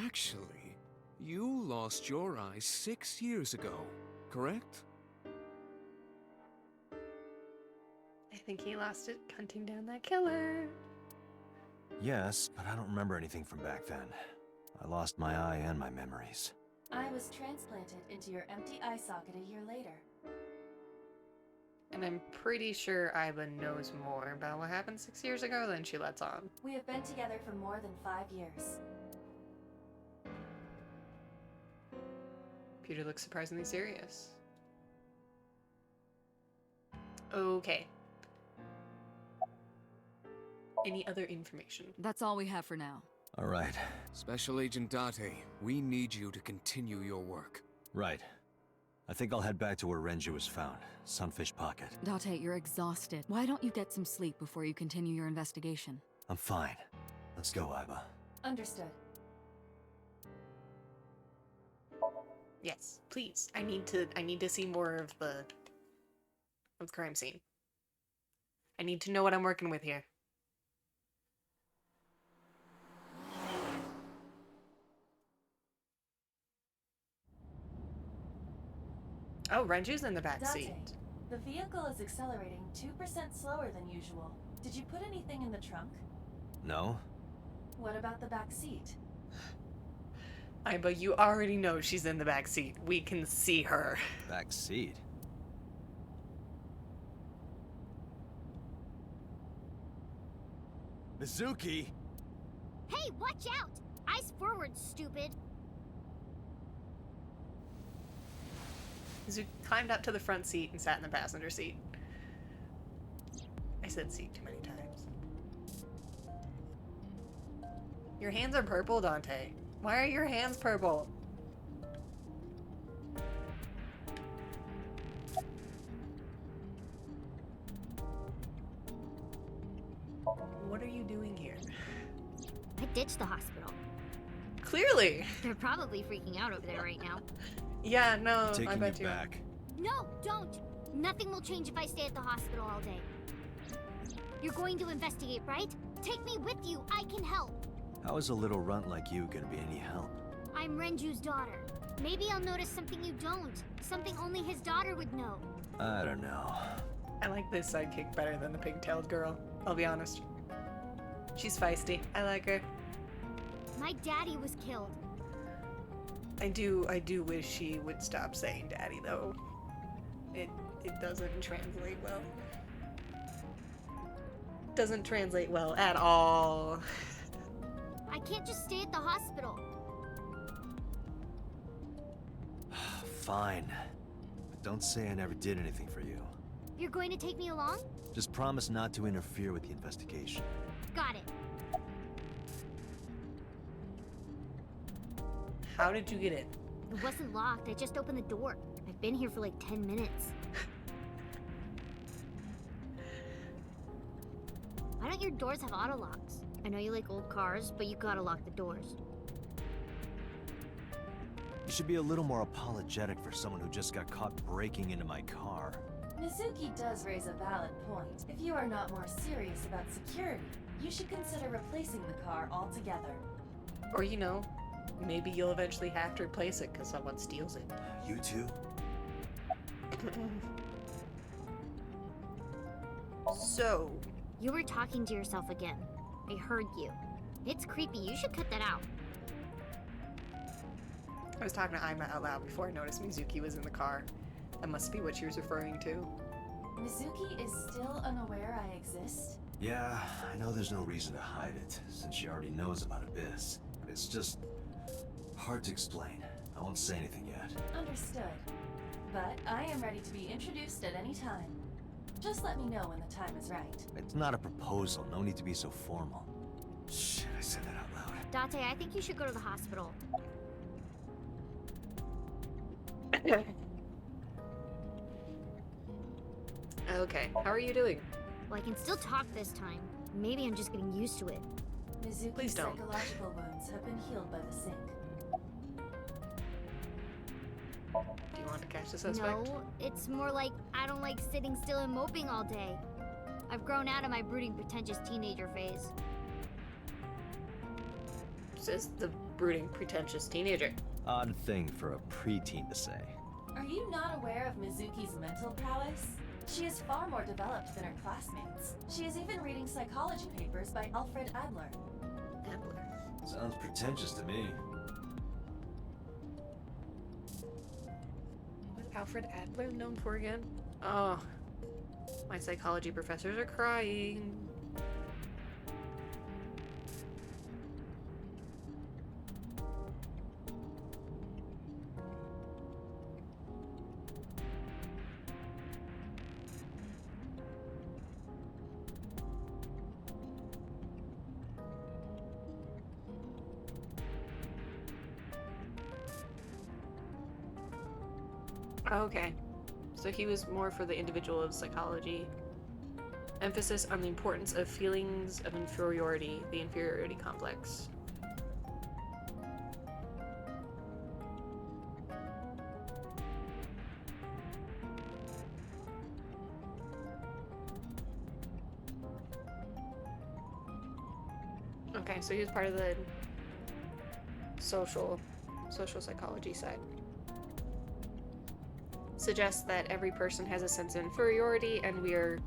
Actually, you lost your eye 6 years ago, correct? I think he lost it hunting down that killer. Yes, but I don't remember anything from back then. I lost my eye and my memories. I was transplanted into your empty eye socket a year later. And I'm pretty sure Iba knows more about what happened 6 years ago than she lets on. We have been together for more than 5 years. Peter looks surprisingly serious. Okay. Any other information? That's all we have for now. All right. Special Agent Dante, we need you to continue your work. Right. I think I'll head back to where Renju was found. Sunfish Pocket. Dante, you're exhausted. Why don't you get some sleep before you continue your investigation? I'm fine. Let's go, Iba. Understood. Yes, please. I need to see more of the crime scene. I need to know what I'm working with here. Oh, Renju's in the back Dante, seat. the vehicle is accelerating 2% slower than usual. Did you put anything in the trunk? No? What about the back seat? Iba, you already know she's in the back seat. We can see her. Back seat? Mizuki! Hey, watch out! Eyes forward, stupid! Zuki climbed up to the front seat and sat in the passenger seat. I said seat too many times. Your hands are purple, Dante. Why are your hands purple? What are you doing here? I ditched the hospital. Clearly! They're probably freaking out over there right now. Yeah, no, I Taking bet you you. back. No, don't! Nothing will change if I stay at the hospital all day. You're going to investigate, right? Take me with you, I can help! How is a little runt like you gonna be any help? I'm Renju's daughter. Maybe I'll notice something you don't. Something only his daughter would know. I don't know. I like this sidekick better than the pigtailed girl, I'll be honest. She's feisty. I like her. My daddy was killed. I do wish she would stop saying daddy though. It doesn't translate well. Doesn't translate well at all. I can't just stay at the hospital. Fine. But don't say I never did anything for you. You're going to take me along? Just promise not to interfere with the investigation. Got it. How did you get in? It wasn't locked, I just opened the door. I've been here for like 10 minutes. Why don't your doors have auto locks? I know you like old cars, but you gotta lock the doors. You should be a little more apologetic for someone who just got caught breaking into my car. Mizuki does raise a valid point. If you are not more serious about security, you should consider replacing the car altogether. Or you know, maybe you'll eventually have to replace it because someone steals it. You too? So, You were talking to yourself again. I heard you. It's creepy, you should cut that out. I was talking to Ima out loud before I noticed Mizuki was in the car. That must be what she was referring to. Mizuki is still unaware I exist? Yeah, I know there's no reason to hide it, since she already knows about Abyss. But it's just hard to explain. I won't say anything yet. Understood. But I am ready to be introduced at any time. Just let me know when the time is right. It's not a proposal, no need to be so formal. Shit, I said that out loud. Dante, I think you should go to the hospital. Okay, how are you doing? Well, I can still talk this time. Maybe I'm just getting used to it. Mizuki's Please don't. psychological wounds have been healed by the sink. Do you want to catch the suspect? No, it's more like I don't like sitting still and moping all day. I've grown out of my brooding, pretentious teenager phase. Says the brooding, pretentious teenager. Odd thing for a preteen to say. Are you not aware of Mizuki's mental prowess? She is far more developed than her classmates. She is even reading psychology papers by Alfred Adler. Adler. Sounds pretentious to me. What Alfred Adler known for again? Oh, my psychology professors are crying. Okay, so he was more for the individual of psychology. Emphasis on the importance of feelings of inferiority, the inferiority complex. Okay, so he was part of the social psychology side. Suggests that every person has a sense of inferiority, and we are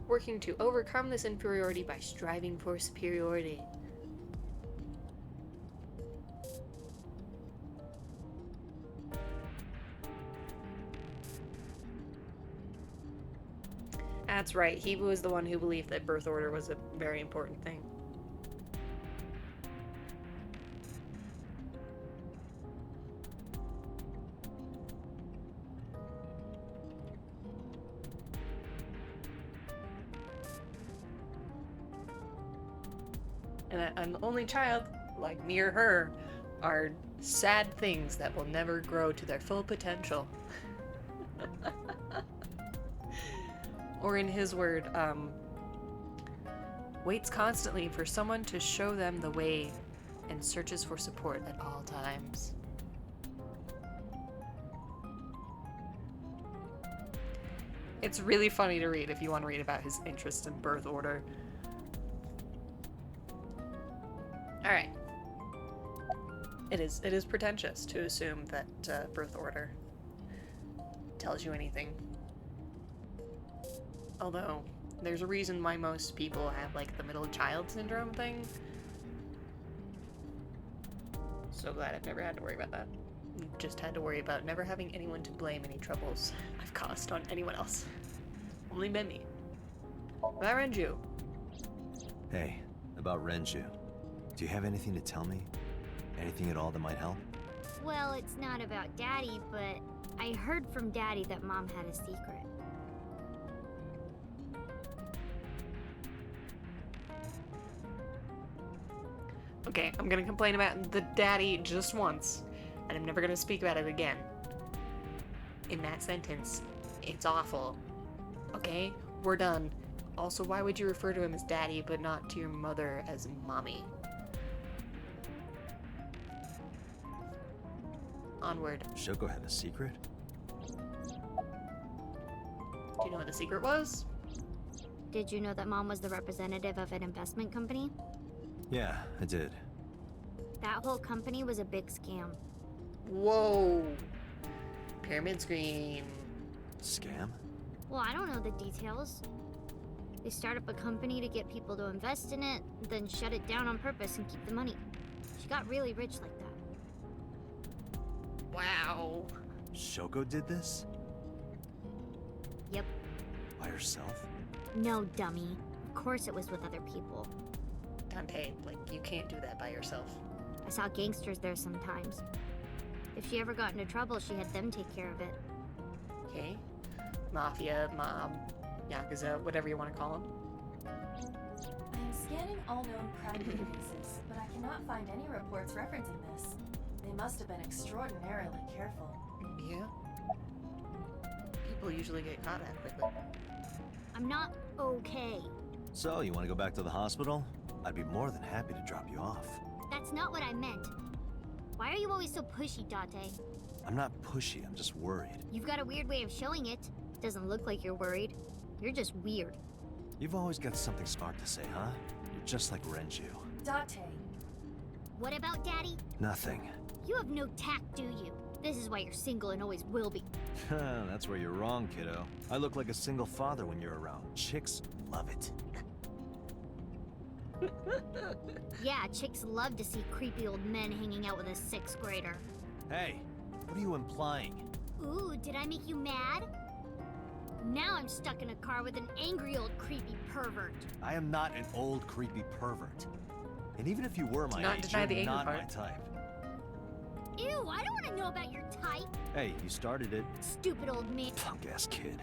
working to overcome this inferiority by striving for superiority. That's right, he was the one who believed that birth order was a very important thing. And an only child, like me or her, are sad things that will never grow to their full potential. Or in his word, waits constantly for someone to show them the way and searches for support at all times. It's really funny to read if you want to read about his interest in birth order. Alright. It is pretentious to assume that birth order tells you anything. Although, there's a reason why most people have, like, the middle child syndrome thing. So glad I've never had to worry about that. Just had to worry about never having anyone to blame any troubles I've caused on anyone else. Only been me. About Renju. Hey, about Renju. Do you have anything to tell me? Anything at all that might help? Well, it's not about Daddy, but I heard from Daddy that Mom had a secret. Okay, I'm gonna complain about the daddy just once, and I'm never gonna speak about it again. In that sentence, it's awful. Okay, we're done. Also, why would you refer to him as daddy, but not to your mother as mommy? Onward. Shoko had a secret? Do you know what the secret was? Did you know that Mom was the representative of an investment company? Yeah, I did. That whole company was a big scam. Whoa. Pyramid scheme. Scam? Well, I don't know the details. They start up a company to get people to invest in it, then shut it down on purpose and keep the money. She got really rich like that. Wow. Shoko did this? Yep. By herself? No, dummy. Of course it was with other people. Dante, like, you can't do that by yourself. I saw gangsters there sometimes. If she ever got into trouble, she had them take care of it. Okay? Mafia, mob, yakuza, whatever you want to call them. I am scanning all known crime databases, but I cannot find any reports referencing this. They must have been extraordinarily careful. Yeah. People usually get caught that quickly. I'm not okay. So, you want to go back to the hospital? I'd be more than happy to drop you off. That's not what I meant. Why are you always so pushy, Dante? I'm not pushy, I'm just worried. You've got a weird way of showing it. Doesn't look like you're worried. You're just weird. You've always got something smart to say, huh? You're just like Renju. Dante. What about Daddy? Nothing. You have no tact, do you? This is why you're single and always will be. That's where you're wrong, kiddo. I look like a single father when you're around. Chicks love it. Yeah, chicks love to see creepy old men hanging out with a sixth grader. Hey, what are you implying? Ooh, did I make you mad? Now I'm stuck in a car with an angry old creepy pervert. I am not an old creepy pervert. And even if you were my Not age, deny the you're angry not part. my type. Ew, I don't want to know about your type. Hey, you started it. Stupid old man. Punk-ass kid.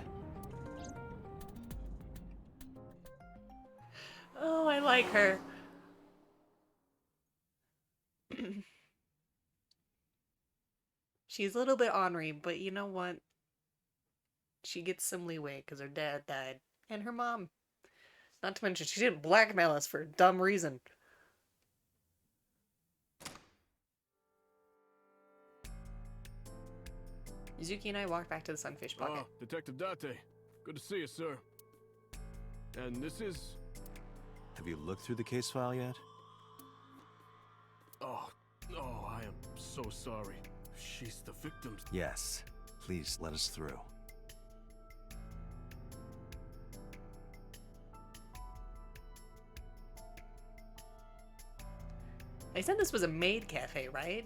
Oh, I like her. She's a little bit ornery, but you know what? She gets some leeway because her dad died. And her mom. Not to mention, she didn't blackmail us for a dumb reason. Mizuki and I walked back to the Sunfish Pocket. Oh, Detective Dante. Good to see you, sir. And this is... Have you looked through the case file yet? Oh, I am so sorry. She's the victim. Yes. Please let us through. They said this was a maid cafe, right?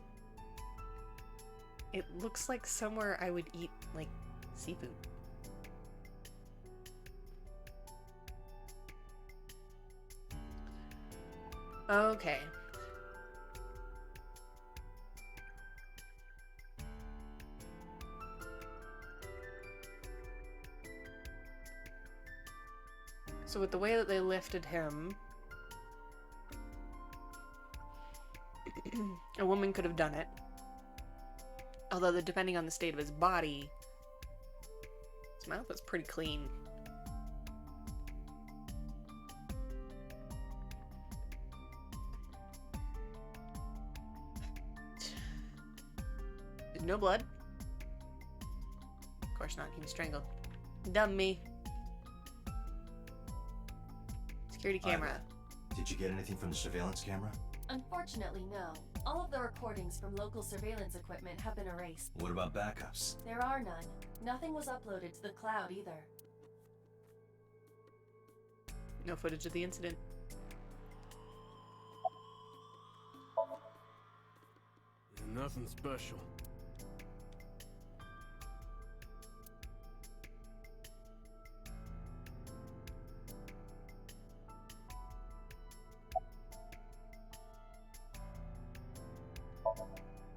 It looks like somewhere I would eat, like, seafood. Okay. So with the way that they lifted him, a woman could have done it. Although, depending on the state of his body, his mouth was pretty clean. No blood. Of course not, he was strangled. Dumb me. Security camera. Ira, did you get anything from the surveillance camera? Unfortunately, no. All of the recordings from local surveillance equipment have been erased. What about backups? There are none. Nothing was uploaded to the cloud either. No footage of the incident. Nothing special.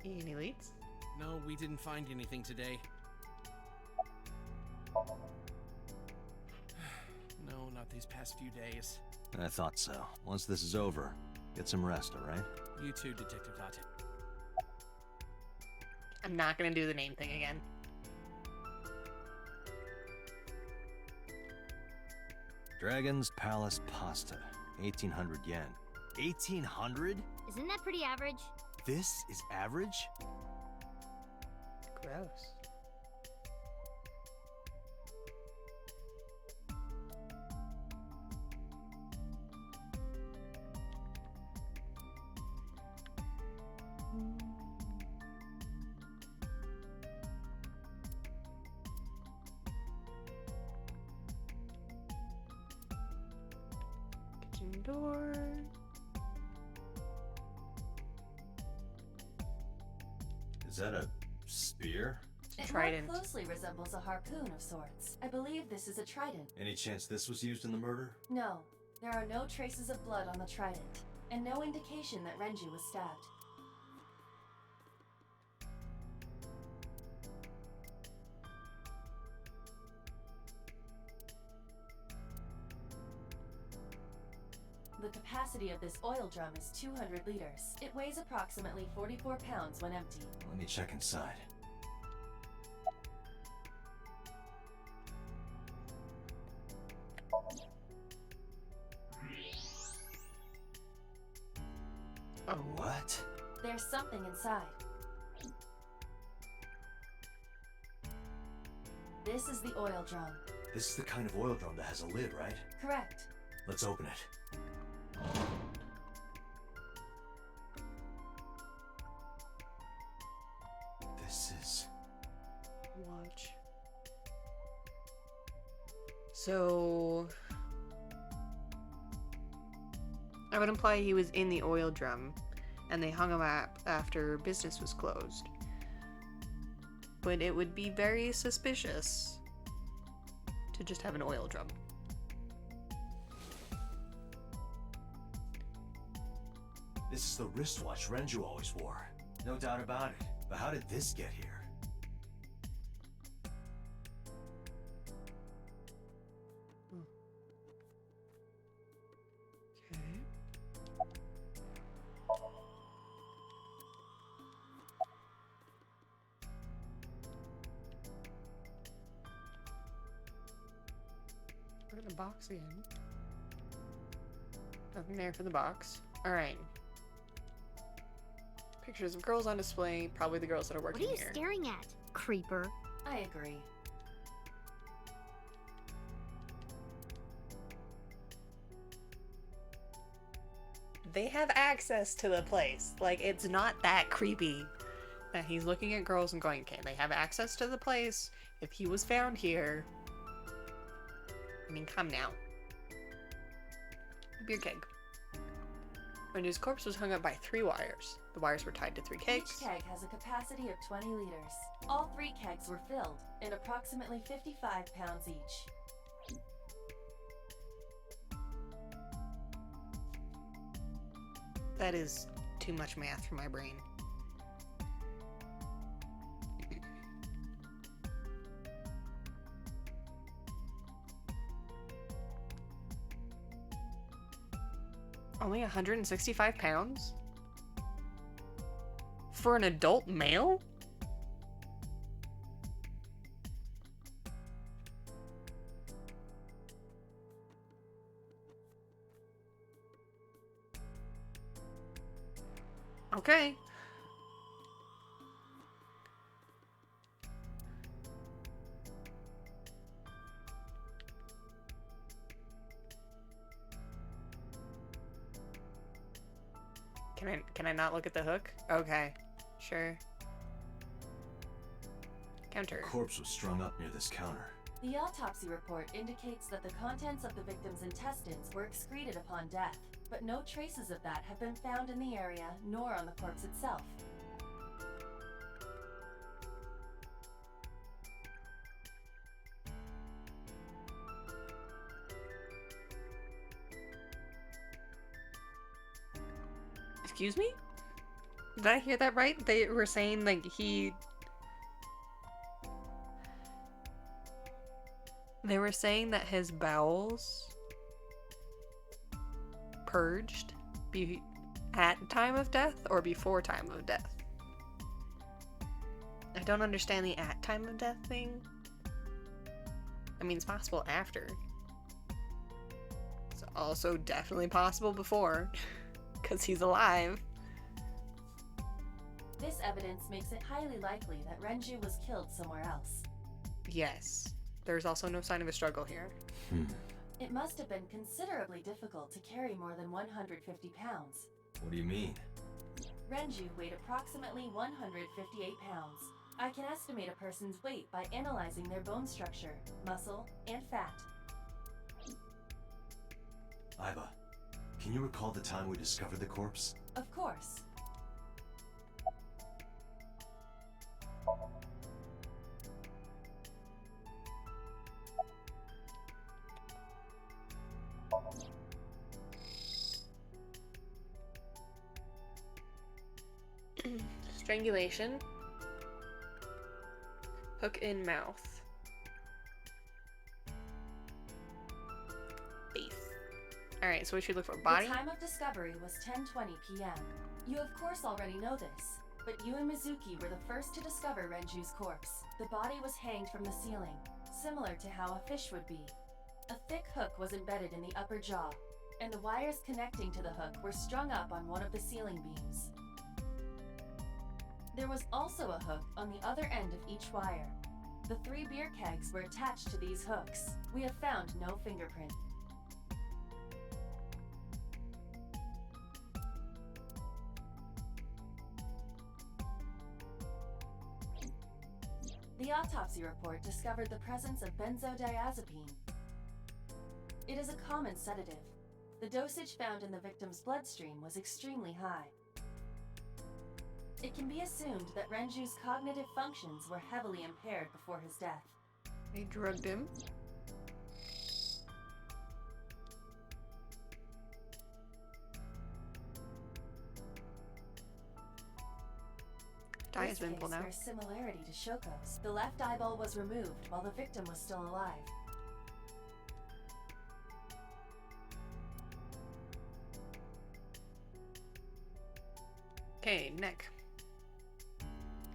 Any leads? No, we didn't find anything today. No, not these past few days. I thought so. Once this is over, get some rest, alright? You too, Detective Dante. I'm not gonna do the name thing again. Dragon's Palace Pasta. 1800 yen. 1800? Isn't that pretty average? This is average? Gross. Kitchen door. Is that a spear? It Trident. more closely resembles a harpoon of sorts. I believe this is a trident. Any chance this was used in the murder? No, there are no traces of blood on the trident, and no indication that Renju was stabbed. The capacity of this oil drum is 200 liters. It weighs approximately 44 pounds when empty. Let me check inside. Oh. What? There's something inside. This is the oil drum. This is the kind of oil drum that has a lid, right? Correct. Let's open it. This is... Watch. So... I would imply he was in the oil drum, and they hung him up after business was closed. But it would be very suspicious to just have an oil drum. This is the wristwatch Renju always wore. No doubt about it. But how did this get here? Okay. Put it in the box again. Nothing there for the box. Alright. Pictures of girls on display, probably the girls that are What working are you here. staring at, creeper? I agree. They have access to the place. Like, it's not that creepy that he's looking at girls and going, okay, they have access to the place. If he was found here... I mean, come now. Beer keg. Renju's corpse was hung up by 3 wires. The wires were tied to 3 kegs. Each keg has a capacity of 20 liters. All 3 kegs were filled, and approximately 55 pounds each. That is too much math for my brain. Only 165 pounds? For an adult male? Okay. Can I not look at the hook? Okay. Sure. Counter. The corpse was strung up near this counter. The autopsy report indicates that the contents of the victim's intestines were excreted upon death, but no traces of that have been found in the area nor on the corpse itself. Excuse me? Did I hear that right? They were saying, like, They were saying that his bowels purged at time of death or before time of death? I don't understand the at time of death thing. I mean, it's possible after. It's also definitely possible before, because he's alive. This evidence makes it highly likely that Renju was killed somewhere else. Yes. There's also no sign of a struggle here. It must have been considerably difficult to carry more than 150 pounds. What do you mean? Renju weighed approximately 158 pounds. I can estimate a person's weight by analyzing their bone structure, muscle, and fat. Aiba, can you recall the time we discovered the corpse? Of course. Strangulation. Hook in mouth. Face. Alright, so we should look for body. The time of discovery was 10:20 p.m. You of course already know this, but you and Mizuki were the first to discover Renju's corpse. The body was hanged from the ceiling, similar to how a fish would be. A thick hook was embedded in the upper jaw. and the wires connecting to the hook were strung up on one of the ceiling beams. There was also a hook on the other end of each wire. The 3 beer kegs were attached to these hooks. We have found no fingerprint. The autopsy report discovered the presence of benzodiazepine. It is a common sedative. The dosage found in the victim's bloodstream was extremely high. It can be assumed that Renju's cognitive functions were heavily impaired before his death. They drugged him. Die is This simple case now. bears similarity to Shoko's. The left eyeball was removed while the victim was still alive. Okay, neck.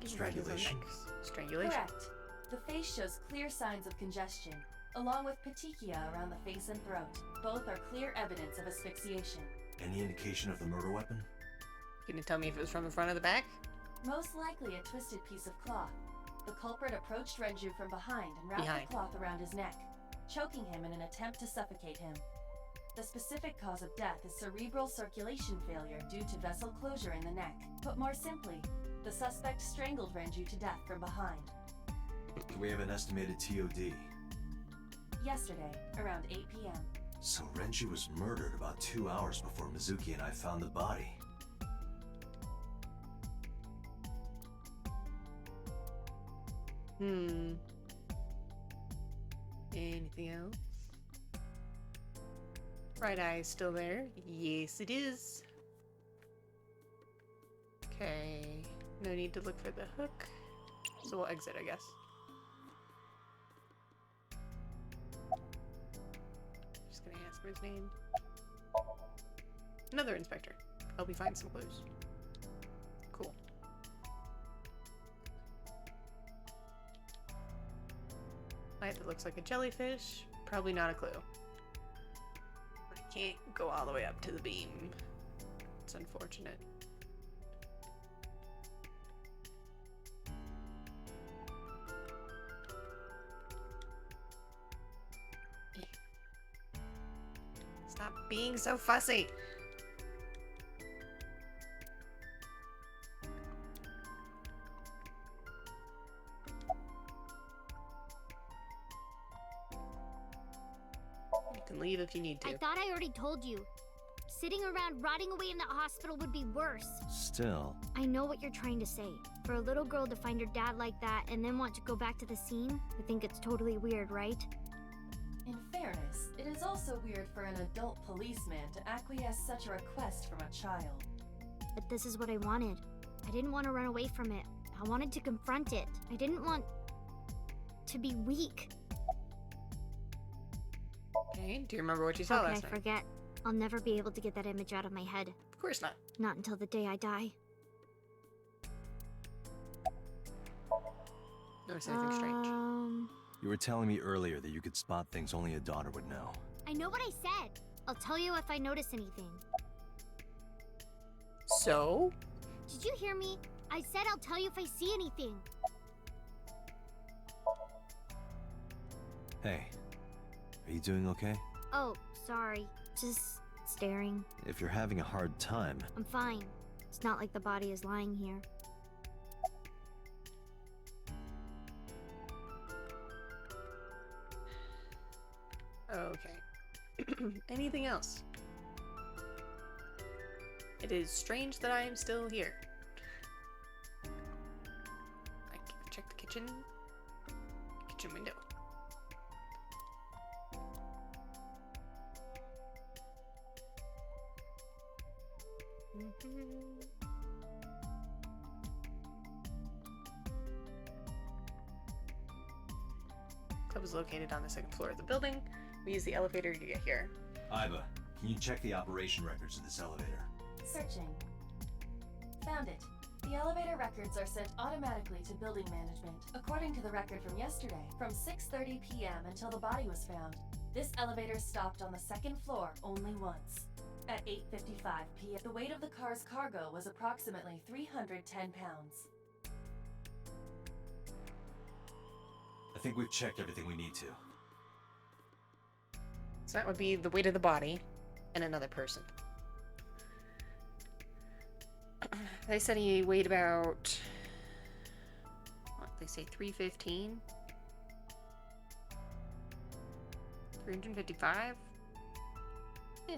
Strangulation. Strangulation. Correct. The face shows clear signs of congestion, along with petechia around the face and throat. Both are clear evidence of asphyxiation. Any indication of the murder weapon? Can you tell me if it was from the front or the back? Most likely a twisted piece of cloth. The culprit approached Renju from behind and wrapped Behind. the cloth around his neck, choking him in an attempt to suffocate him. The specific cause of death is cerebral circulation failure due to vessel closure in the neck. Put more simply, the suspect strangled Renju to death from behind. Do we have an estimated TOD? Yesterday, around 8 p.m. So Renju was murdered about 2 hours before Mizuki and I found the body. Anything else? Right eye is still there. Yes, it is. Okay. No need to look for the hook. So we'll exit, I guess. Just gonna ask for his name. Another inspector. Help me find some clues. Cool. Light that looks like a jellyfish. Probably not a clue. I can't go all the way up to the beam. It's unfortunate. Stop being so fussy. You can leave if you need to. I thought I already told you. Sitting around rotting away in that hospital would be worse. Still, I know what you're trying to say. For a little girl to find her dad like that and then want to go back to the scene, I think it's totally weird, right? In fairness, it is also weird for an adult policeman to acquiesce such a request from a child. But this is what I wanted. I didn't want to run away from it. I wanted to confront it. I didn't want to be weak. Okay, do you remember what you saw Okay, last night? forget. I'll never be able to get that image out of my head. Of course not. Not until the day I die. Notice anything strange? you were telling me earlier that you could spot things only a daughter would know. I know what I said. I'll tell you if I notice anything. So? Did you hear me? I said I'll tell you if I see anything. Hey, are you doing okay? Oh, sorry. Just staring. If you're having a hard time, I'm fine. It's not like the body is lying here. Okay. Anything else? It is strange that I am still here. I can check the kitchen window. Club is located on the second floor of the building. We use the elevator to get here. Iva, can you check the operation records of this elevator? Searching. Found it. The elevator records are sent automatically to building management, according to the record from yesterday, from 6:30 p.m. until the body was found. This elevator stopped on the second floor only once. At 8:55 p.m., the weight of the car's cargo was approximately 310 pounds. I think we've checked everything we need to. So that would be the weight of the body and another person. They said he weighed about, what, they say 315? 355? Yeah.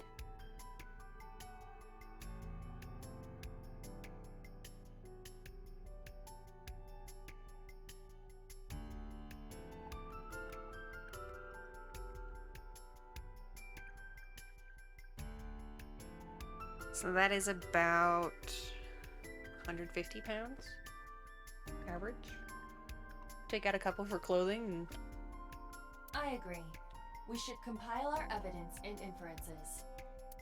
So that is about 150 pounds average. Take out a couple for clothing and... I agree. We should compile our evidence and inferences.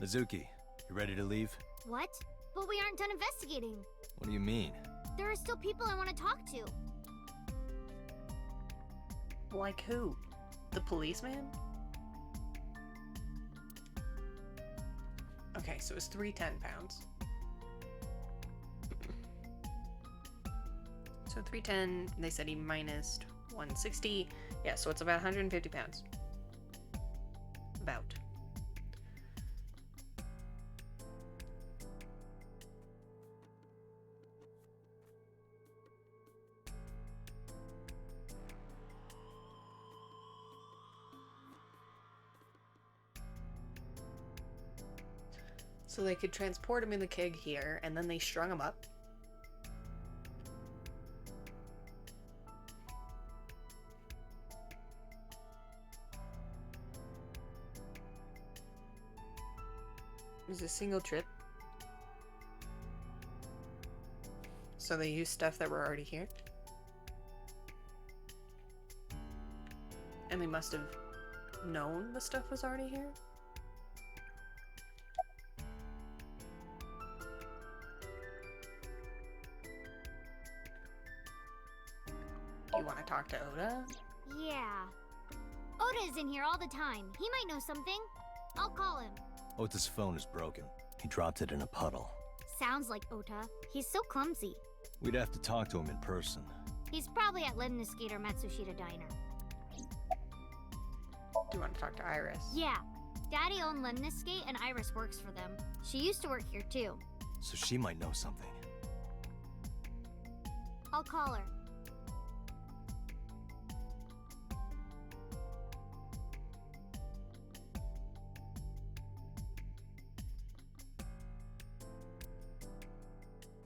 Mizuki, you ready to leave? What? But we aren't done investigating. What do you mean? There are still people I want to talk to. Like who? The policeman? Okay, so it's 310 pounds. So 310, they said he minus 160. Yeah, so it's about 150 pounds. About. So they could transport him in the keg here, and then they strung him up. It was a single trip. So they used stuff that were already here. And they must have known the stuff was already here. You want to talk to Oda? Yeah. Oda is in here all the time. He might know something. I'll call him. Ota's phone is broken. He dropped it in a puddle. Sounds like Ota. He's so clumsy. We'd have to talk to him in person. He's probably at Lemniscate or Matsushita Diner. Do you want to talk to Iris? Yeah. Daddy owned Lemniscate and Iris works for them. She used to work here too. So she might know something. I'll call her.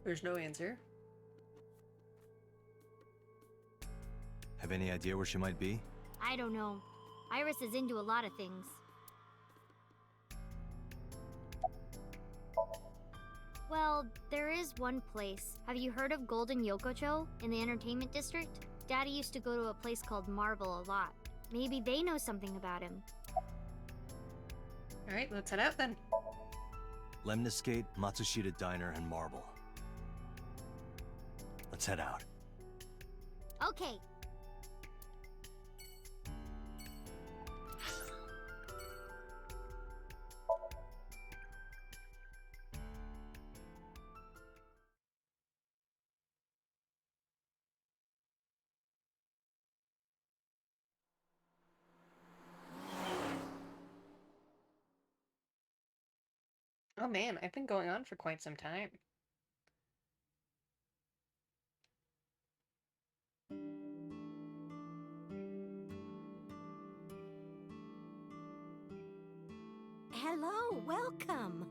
There's no answer. Have any idea where she might be? I don't know. Iris is into a lot of things. Well, there is one place. Have you heard of Golden Yokocho in the entertainment district? Daddy used to go to a place called Marble a lot. Maybe they know something about him. Alright, let's head out then. Lemniscate, Matsushita Diner, and Marble. Let's head out. Okay. Oh man, I've been going on for quite some time. Hello, welcome.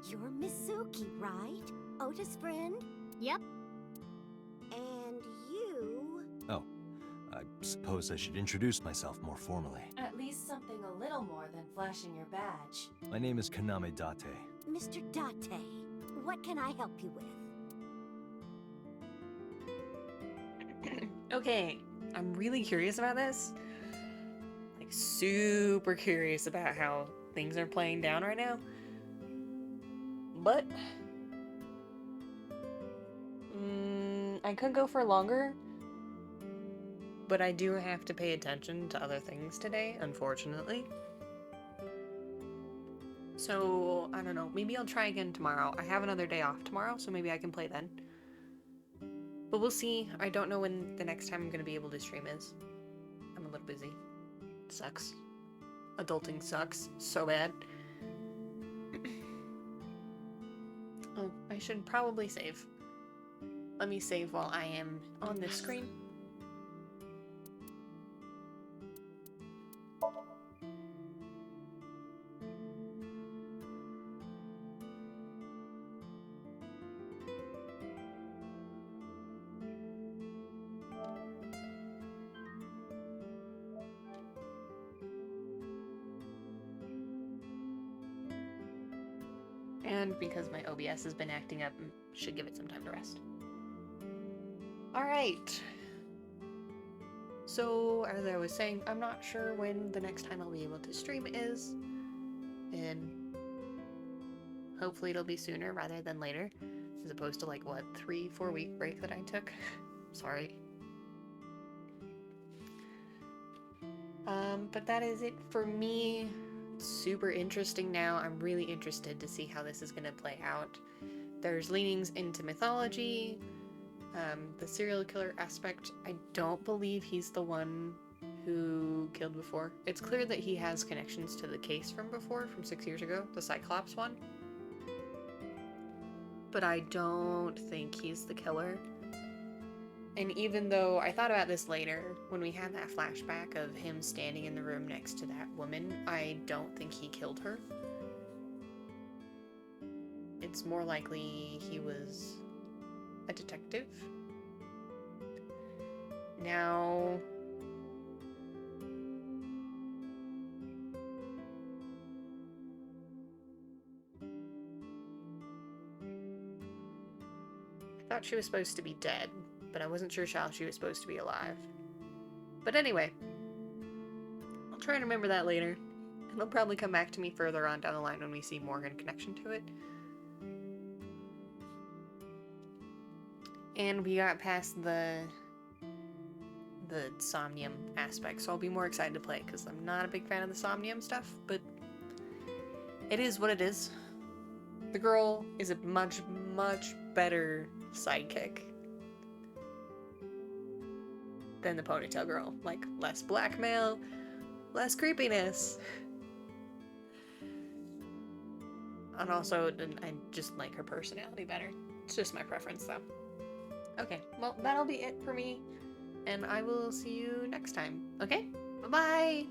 You're Mizuki, right? Ota's friend? Yep. And you... Oh, I suppose I should introduce myself more formally. At least something a little more than flashing your badge. My name is Kaname Dante. Mr. Dante, what can I help you with? Okay, I'm really curious about this. Like, super curious about how things are playing down right now. But I could go for longer. But I do have to pay attention to other things today, unfortunately. So, I don't know. Maybe I'll try again tomorrow. I have another day off tomorrow, so maybe I can play then. But we'll see. I don't know when the next time I'm going to be able to stream is. I'm a little busy. Sucks. Adulting sucks so bad. Oh, I should probably save. Let me save while I am on this screen. And because my OBS has been acting up, should give it some time to rest. Alright. So, as I was saying, I'm not sure when the next time I'll be able to stream is. And hopefully it'll be sooner rather than later. As opposed to like, what, 3-4 week break that I took? Sorry. But that is it for me. Super interesting now. I'm really interested to see how this is going to play out. There's leanings into mythology. The serial killer aspect, I don't believe he's the one who killed before. It's clear that he has connections to the case from before, from 6 years ago, the Cyclops one. But I don't think he's the killer. And even though I thought about this later, when we had that flashback of him standing in the room next to that woman, I don't think he killed her. It's more likely he was a detective. Now, I thought she was supposed to be dead, but I wasn't sure how she was supposed to be alive. But anyway, I'll try and remember that later, and it'll probably come back to me further on down the line when we see more in connection to it. And we got past the Somnium aspect, so I'll be more excited to play, because I'm not a big fan of the Somnium stuff, but it is what it is. The girl is a much, much better sidekick than the ponytail girl. Like, less blackmail, less creepiness. And also, I just like her personality better. It's just my preference, though. Okay, well, that'll be it for me, and I will see you next time. Okay? Bye-bye!